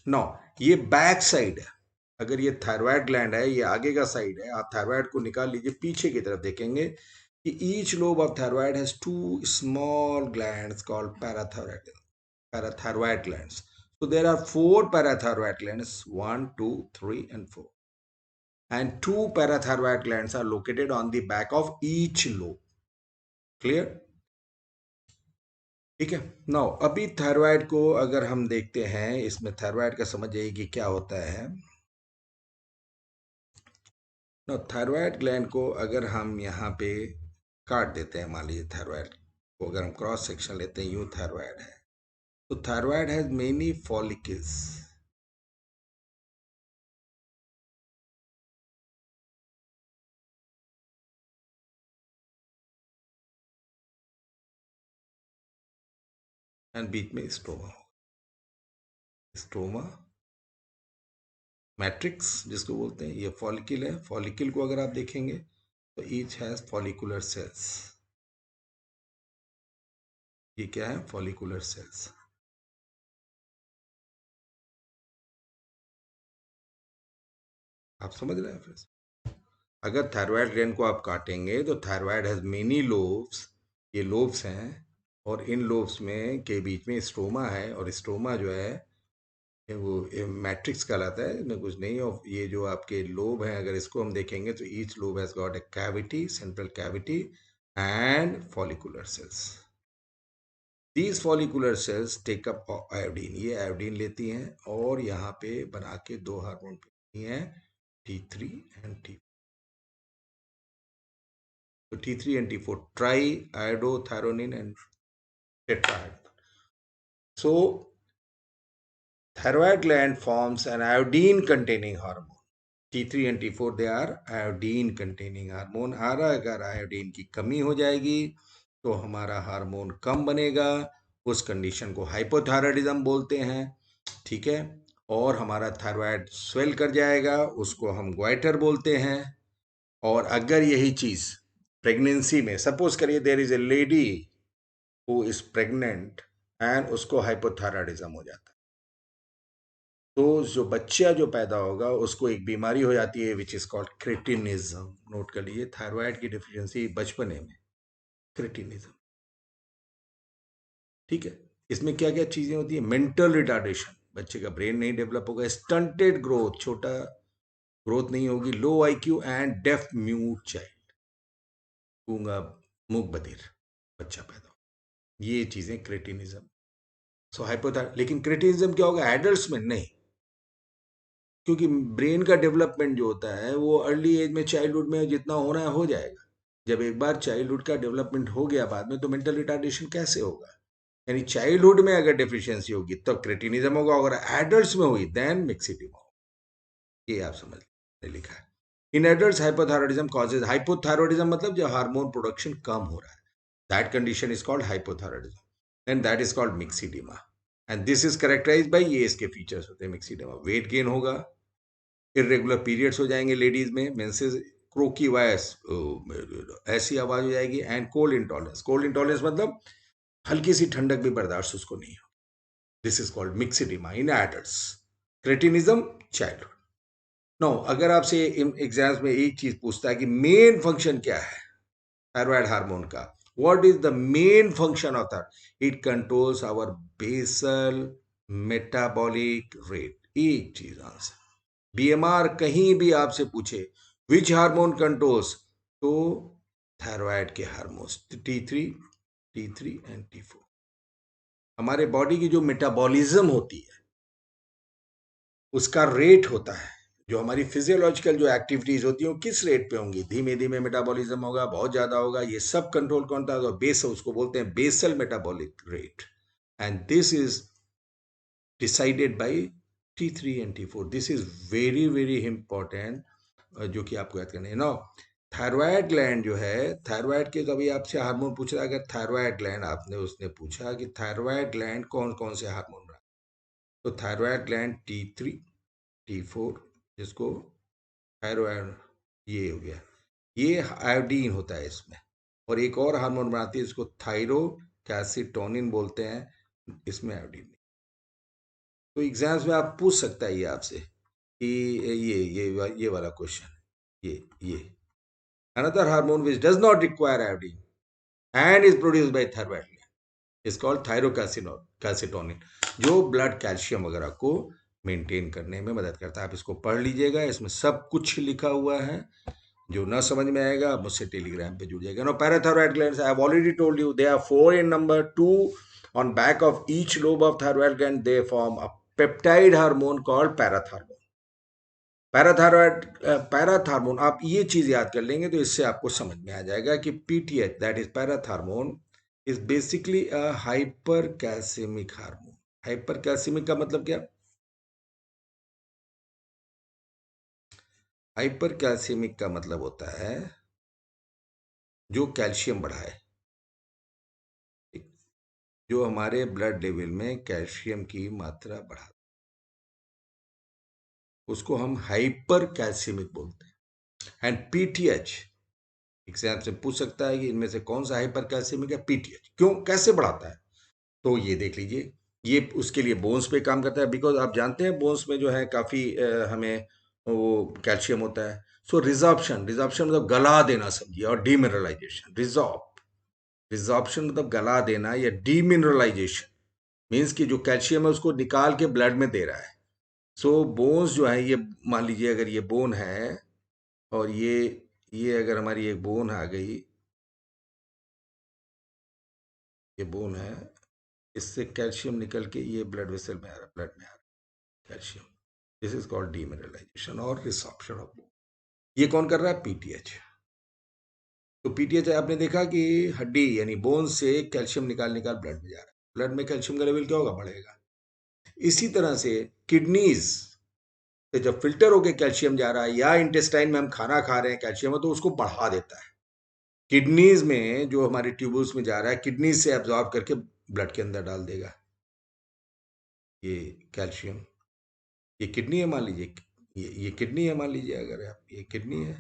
Now, ये बैक साइड है। अगर ये थायराइड ग्लैंड है, ये आगे का साइड है, आप थायराइड को निकाल लीजिए, पीछे की तरफ देखेंगे कि each lobe of thyroid has two small glands called parathyroid glands. So there are four parathyroid glands, 1, 2, 3, and 4. And two parathyroid glands are located on the back of each lobe. Clear? ठीक है। Now अभी thyroid को अगर हम देखते हैं, इसमें thyroid का समझ जाइए कि क्या होता है। नाउ थायराइड ग्लैंड को अगर हम यहाँ पे काट देते हैं, मान लीजिए थायराइड को अगर हम क्रॉस सेक्शन लेते हैं, यूं थायराइड है, तो thyroid has many follicles and बीच में स्ट्रोमा, स्ट्रोमा मैट्रिक्स जिसको बोलते हैं, ये फॉलिकल है। फॉलिकल को अगर आप देखेंगे तो ईच हैज फॉलिकुलर सेल्स। ये क्या है, फॉलिकुलर सेल्स। आप समझ रहे हैं फिर? अगर थायराइड ग्लैंड को आप काटेंगे तो थायराइड हैज मेनी लोब्स, ये लोब्स हैं, और इन लोब्स में के बीच में स्ट्रोमा है, और स्ट्रोमा जो है वो मैट्रिक्स कहलाता है, इसमें कुछ नहीं। और ये जो आपके लोब हैं, अगर इसको हम देखेंगे तो each lobe has got a cavity, central cavity, and follicular cells. These follicular cells take up iodine, ये आयोडीन लेती हैं, और यहाँ पे बना के दो हार्मोन बनाती हैं, T3 एंड T4। तो T3 and T4, tri iodothyronine and tetraiodothyronine. So thyroid gland forms an iodine containing hormone. T3 and T4 they are iodine containing hormone. अगर आयोडीन की कमी हो जाएगी तो हमारा हार्मोन कम बनेगा, उस कंडीशन को हाइपोथायराइडिज्म बोलते हैं, ठीक है। और हमारा थायराइड स्वेल कर जाएगा, उसको हम ग्वाइटर बोलते हैं। और अगर यही चीज प्रेगनेंसी में, सपोज करिए there is a lady who is pregnant and उसको हाइपोथायराइडिज्म हो जाता है, तो जो बच्चा जो पैदा होगा उसको एक बीमारी हो जाती है which is called cretinism. Note कर लीजिए, थायराइड की डिफिशियंसी बचपने में, क्रेटिनिज्म, ठीक है। इसमें क्या क्या चीजें होती है? मेंटल रिटार्डेशन, बच्चे का ब्रेन नहीं डेवलप होगा, स्टंटेड ग्रोथ, छोटा ग्रोथ नहीं होगी, low IQ and deaf mute child, गूंगा मूक बधिर बच्चा पैदा हो, ये चीजें क्रेटिनिज्म। सो हाइपोथायराइड, लेकिन क्रेटिनिज्म क्या होगा एडल्ट्स में? नहीं, क्योंकि ब्रेन का डेवलपमेंट जो होता है वो अर्ली एज में, चाइल्डहुड में जितना होना है हो जाएगा। जब एक बार चाइल्डहुड का डेवलपमेंट हो गया, बाद में तो मेंटल रिटार्डेशन कैसे होगा? यानी चाइल्डहुड में अगर डेफिशिएंसी होगी तब क्रेटिनिज्म होगा, अगर एडल्ट्स में हुई देन मिक्सिडिमा होगा। ये आप समझ लें, लिखा है। In adults hypothyroidism causes, hypothyroidism मतलब जो हार्मोन प्रोडक्शन कम हो रहा है, that condition is called hypothyroidism and that is called myxoedema. And this is characterized by, ये इसके फीचर्स होते हैं मिक्सिडिमा। वेट गेन होगा, इरेगुलर पीरियड्स हो जाएंगे लेडीज में, मेंसेस, क्रोकी वॉइस, ऐसी आवाज हो जाएगी, and cold intolerance. Cold intolerance मतलब हल्की सी ठंडक भी बर्दाश्त उसको नहीं हो। This is called myxoedema in adults. Cretinism childhood. No, अगर आपसे एग्जाम्स में एक चीज पूछता है कि मेन फंक्शन क्या है थायराइड हार्मोन का, what is the main function of that, it controls our basal metabolic rate. एक चीज आंसर। बीएमआर कहीं भी आपसे पूछे विच हार्मोन कंट्रोल्स, तो थायराइड के हार्मोन्स T3 एंड T4। हमारे बॉडी की जो मेटाबॉलिज्म होती है उसका रेट होता है, जो हमारी फिजियोलॉजिकल जो एक्टिविटीज होती है वो किस रेट पे होंगी, धीमे धीमे मेटाबॉलिज्म होगा, बहुत ज्यादा होगा, ये सब कंट्रोल कौन था? बेस, उसको बोलते हैं basal metabolic rate, and this is decided by T3 and T4। This is very very important, जो कि आपको याद करना है ना। थायराइड ग्लैंड जो है, थायराइड के, कभी आपसे हार्मोन पूछ रहा है, अगर थायराइड ग्लैंड आपने, उसने पूछा कि थायराइड ग्लैंड कौन कौन से हार्मोन बना, तो थायराइड ग्लैंड T3 T4, जिसको थायराइड, ये हो गया, ये आयोडीन होता है इसमें। और एक और हार्मोन बनाती है इसको थायरो कैसिटोनिन बोलते हैं, इसमें आयोडीन। तो एग्जाम्स में आप पूछ सकता है ये आपसे कि ये वाला क्वेश्चन, ये another hormone which does not require iodine and is produced by thyroid gland is called thyrocalcitonin, जो ब्लड कैल्शियम वगैरह को मेंटेन करने में मदद करता है। आप इसको पढ़ लीजिएगा, इसमें सब कुछ लिखा हुआ है। जो ना समझ में आएगा आप मुझसे टेलीग्राम पे जुड़ जाएगा। Now, parathyroid glands, I have already told you, they are 4 in number, 2 on back of each lobe of thyroid gland, they form a peptide hormone called parathyroid। Parathyroid, parathormone, आप ये चीज याद कर लेंगे तो इससे आपको समझ में आ जाएगा कि PTH, that is parathormone, is basically a hyper calcaemic hormone. Hyper calcaemic का मतलब क्या? हाइपर कैल्सिमिक का मतलब होता है जो कैल्शियम बढ़ाए, जो हमारे ब्लड लेवल में कैल्शियम की मात्रा बढ़ा, उसको हम हाइपर कैल्सिमिक बोलते हैं। एंड पीटीएच, एग्जाम से पूछ सकता है कि इनमें से कौन सा हाइपर कैल्सिमिक है? पीटीएच। क्यों, कैसे बढ़ाता है? तो ये देख लीजिए, ये उसके लिए बोन्स पे काम करता है, बिकॉज आप जानते हैं बोन्स में जो है काफी हमें वो कैल्शियम होता है। सो रिजॉर्प्शन, रिजॉर्प्शन मतलब गला देना सब्जी, और डीमिनरलाइजेशन, रिजॉर्प्शन मतलब गला देना या डीमिनरलाइजेशन, मीन्स कि जो कैल्शियम है उसको निकाल के ब्लड में दे रहा है। सो बोन्स जो है, ये मान लीजिए अगर ये बोन है और ये अगर हमारी एक बोन आ गई, ये बोन है, इससे कैल्शियम निकल के ये ब्लड वेसल में आ रहा है, ब्लड में आ रहा है calcium. This is called demineralisation और रिसॉर्प्शन ऑफ बोन। ये कौन कर रहा है? पीटीएच। तो पीटीएच आपने देखा कि हड्डी यानी बोन से कैल्शियम निकाल निकाल ब्लड में जा रहा है। ब्लड में कैल्शियम का लेवल क्या होगा, बढ़ेगा। इसी तरह से किडनीज से जब फिल्टर होके कैल्शियम जा रहा है या इंटेस्टाइन में हम खाना खा रहे हैं कैल्शियम है तो उसको बढ़ा देता है। किडनीज में जो हमारे ट्यूबल्स में जा रहा है किडनीज से एब्जॉर्ब करके ब्लड के अंदर डाल देगा ये कैल्शियम। ये किडनी है मान लीजिए, ये किडनी है मान लीजिए, अगर आप ये किडनी है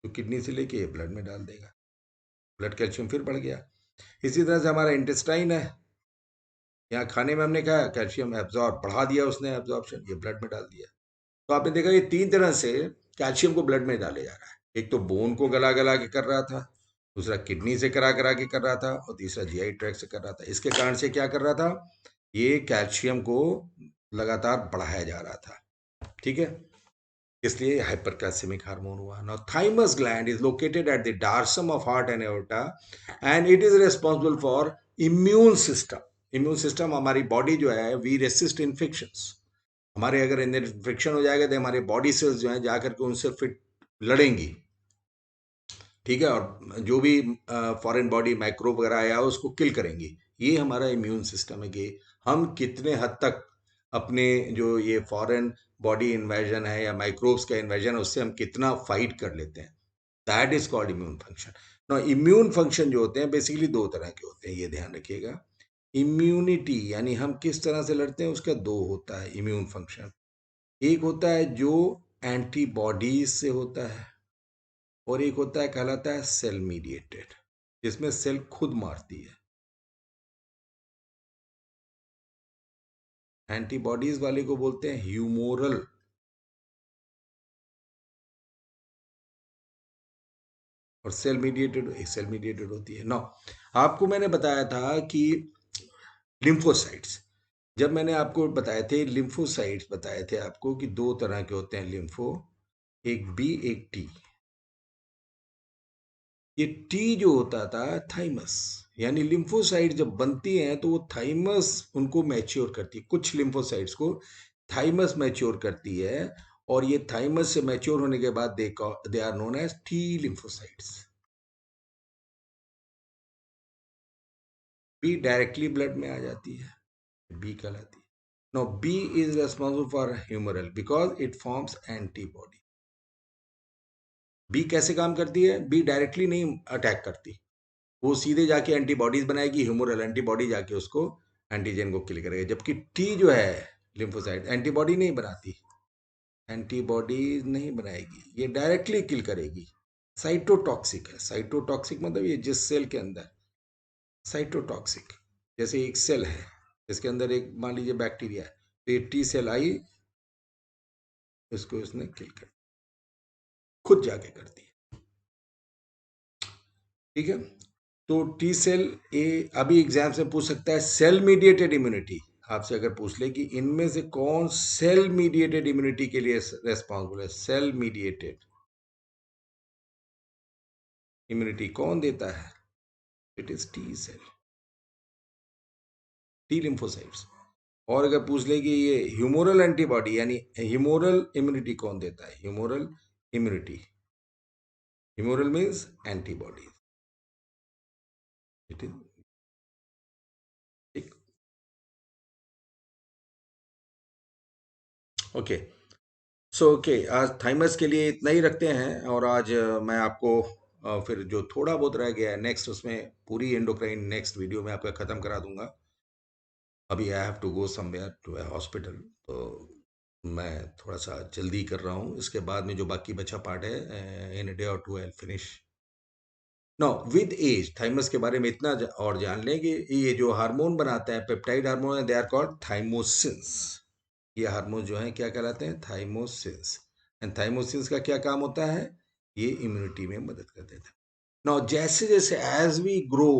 तो किडनी से लेके ये ब्लड में डाल देगा, ब्लड कैल्शियम फिर बढ़ गया। इसी तरह से हमारा इंटेस्टाइन है, यहाँ खाने में हमने खाया कैल्शियम एब्जॉर्ब बढ़ा दिया उसने, एब्जॉर्प्शन ये ब्लड में डाल दिया। तो आपने देखा ये तीन तरह से कैल्शियम को ब्लड में डाले जा रहा है। एक तो बोन को गला गला के कर रहा था, दूसरा किडनी से करा करा के कर रहा था, और तीसरा जीआई ट्रैक्ट से कर रहा था। इसके कारण से क्या कर रहा था, ये कैल्शियम को लगातार बढ़ाया जा रहा था। ठीक है, इसलिए हाइपरकैल्सिमिक हार्मोन हुआ। Now thymus gland is located at the dorsum of heart and aorta and it is responsible for immune system. Immune system, हमारी बॉडी जो है वी रेसिस्ट इन्फेक्शंस। हमारे अगर इन्फेक्शन हो जाएगा तो हमारे बॉडी सेल्स जो है जाकर के उनसे फिट लड़ेंगी। ठीक है, और जो भी फॉरेन बॉडी माइक्रोब वगैरह आया उसको किल करेंगी। ये हमारा इम्यून सिस्टम है कि हम कितने हद तक अपने जो ये फॉरेन बॉडी इन्वेजन है या माइक्रोब्स का इन्वेजन है उससे हम कितना फाइट कर लेते हैं। That is called immune function. Now, immune function जो होते हैं बेसिकली दो तरह के होते हैं, ये ध्यान रखिएगा। इम्यूनिटी यानी हम किस तरह से लड़ते हैं उसका दो होता है इम्यून फंक्शन। एक होता है जो एंटीबॉडीज से होता है, और एक होता है कहलाता है सेल मीडिएटेड, जिसमें सेल खुद मारती है। एंटीबॉडीज वाले को बोलते हैं ह्यूमोरल, और सेल मीडिएटेड होती है। नो, आपको मैंने बताया था कि लिम्फोसाइट्स, जब मैंने आपको बताए थे लिम्फोसाइट्स बताए थे आपको कि दो तरह के होते हैं लिम्फो, एक बी एक टी। ये टी जो होता था थाइमस, यानी लिम्फोसाइट जब बनती हैं तो वो थाइमस उनको मैच्योर करती है। कुछ लिम्फोसाइट्स को थाइमस मैच्योर करती है, और ये थाइमस से मैच्योर होने के बाद they are known as T lymphocytes. B directly blood में आ जाती है, बी कहलाती है। Now, B is responsible for humoral because it forms antibody. B कैसे काम करती है, बी डायरेक्टली नहीं अटैक करती, वो सीधे जाके एंटीबॉडीज बनाएगी, ह्यूमरल एंटीबॉडी जाके उसको एंटीजन को किल करेगा। जबकि टी जो है लिम्फोसाइट एंटीबॉडी नहीं बनाती, एंटीबॉडी नहीं बनाएगी, ये डायरेक्टली किल करेगी। साइटोटॉक्सिक है, साइटोटॉक्सिक मतलब ये जिस सेल के अंदर साइटोटॉक्सिक, जैसे एक सेल है इसके अंदर एक मान लीजिए बैक्टीरिया है, तो ये टी सेल आई, इसको इसने किल कर, खुद जाके करती है। ठीक है, तो टी सेल ए अभी एग्जाम से पूछ सकता है सेल मीडिएटेड इम्यूनिटी, आपसे अगर पूछ ले कि इनमें से कौन सेल मीडिएटेड इम्यूनिटी के लिए रेस्पॉन्सिबल है, सेल मीडिएटेड इम्यूनिटी कौन देता है, it is T cell, T lymphocytes. और अगर पूछ ले कि ये ह्यूमोरल एंटीबॉडी यानी ह्यूमोरल इम्यूनिटी कौन देता है, humoral immunity, humoral means antibody, it is ठीक। ओके, सो ओके, आज थाइमस के लिए इतना ही रखते हैं, और आज मैं आपको फिर जो थोड़ा बहुत रह गया है नेक्स्ट, उसमें पूरी एंडोक्राइन नेक्स्ट वीडियो में आपका ख़त्म करा दूंगा। अभी I have to go somewhere to a hospital, तो मैं थोड़ा सा जल्दी कर रहा हूँ। इसके बाद में जो बाकी बचा पार्ट है इन ए डे और to I finish. No, with age thymus के बारे में इतना और जान लें कि ये जो हार्मोन बनाता है पेप्टाइड हार्मोन है, दे आर कॉल्ड थाइमोसिन्स। ये हार्मोन जो है क्या कहलाते हैं, थाइमोसिन्स। एंड थाइमोसिन्स का क्या काम होता है, ये इम्यूनिटी में मदद कर देता है। नाउ जैसे जैसे as we grow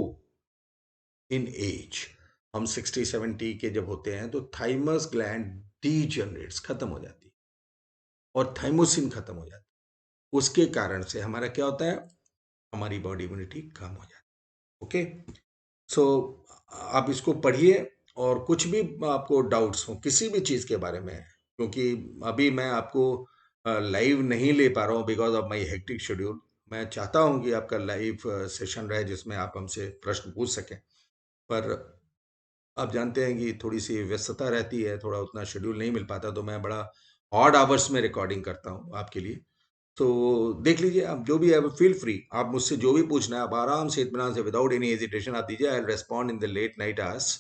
in age, हम 60-70 के जब होते हैं तो थाइमस ग्लैंड डीजनरेट्स, खत्म हो जाती है, और थाइमोसिन खत्म हो जाती है। उसके कारण से हमारा क्या होता है, हमारी बॉडी इम्यूनिटी कम हो जाती है। ओके, सो आप इसको पढ़िए, और कुछ भी आपको डाउट्स हो किसी भी चीज़ के बारे में, क्योंकि अभी मैं आपको लाइव नहीं ले पा रहा हूँ because of my hectic schedule. मैं चाहता हूँ कि आपका लाइव सेशन रहे जिसमें आप हमसे प्रश्न पूछ सकें, पर आप जानते हैं कि थोड़ी सी व्यस्तता रहती है, थोड़ा उतना शेड्यूल नहीं मिल पाता, तो मैं बड़ा ऑड आवर्स में रिकॉर्डिंग करता हूँ आपके लिए। तो देख लीजिए, आप जो भी है फील फ्री, आप मुझसे जो भी पूछना है आप आराम से इत्मीनान से विदाउट एनी हेजिटेशन आप दीजिए। I will respond in the late night hours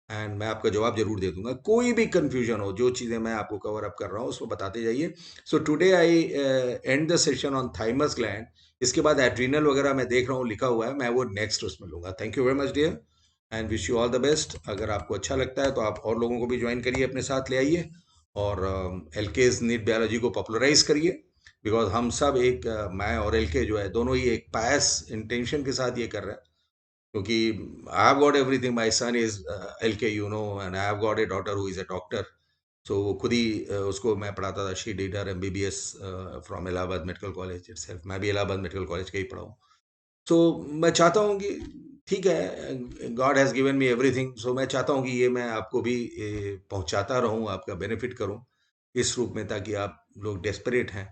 and मैं आपका जवाब जरूर दे दूंगा। कोई भी कंफ्यूजन हो, जो चीज़ें मैं आपको कवर अप कर रहा हूँ उसको बताते जाइए। So today I and the session on thymus gland. इसके बाद एड्रीनल वगैरह मैं देख रहा हूँ लिखा हुआ है, मैं वो नेक्स्ट उसमें लूंगा। Thank you very much dear and wish you all the best. अगर आपको अच्छा लगता है तो आप और लोगों को भी ज्वाइन करिए, अपने साथ ले आइए और एल के नीट बायोलॉजी को पॉपुलराइज करिए। बिकॉज हम सब एक मैं और एल के जो है दोनों ही एक पायस इंटेंशन के साथ ये कर रहे हैं। क्योंकि I have got everything, my son is L K, you know, and I have got a daughter who is a doctor. So वो खुद ही उसको मैं पढ़ाता था, she did her MBBS from Allahabad medical college itself. मैं भी इलाहाबाद मेडिकल कॉलेज का ही पढ़ा हूँ। सो मैं चाहता हूँ कि ठीक है, God has given me everything, so मैं चाहता हूँ कि ये मैं आपको भी पहुँचाता रहूँ, आपका बेनिफिट करूँ इस रूप में, ताकि आप लोग डेस्परेट हैं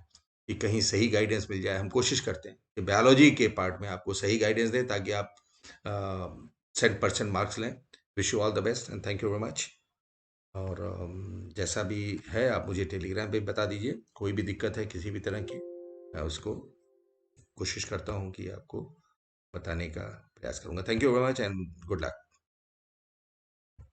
कि कहीं सही गाइडेंस मिल जाए। हम कोशिश करते हैं कि बायोलॉजी के पार्ट में आपको सही गाइडेंस दें ताकि आप 100% मार्क्स लें। Wish you all the best and thank you very much. और जैसा भी है आप मुझे टेलीग्राम पे बता दीजिए, कोई भी दिक्कत है किसी भी तरह की, मैं उसको कोशिश करता हूँ कि आपको बताने का प्रयास करूंगा। Thank you very much and good luck.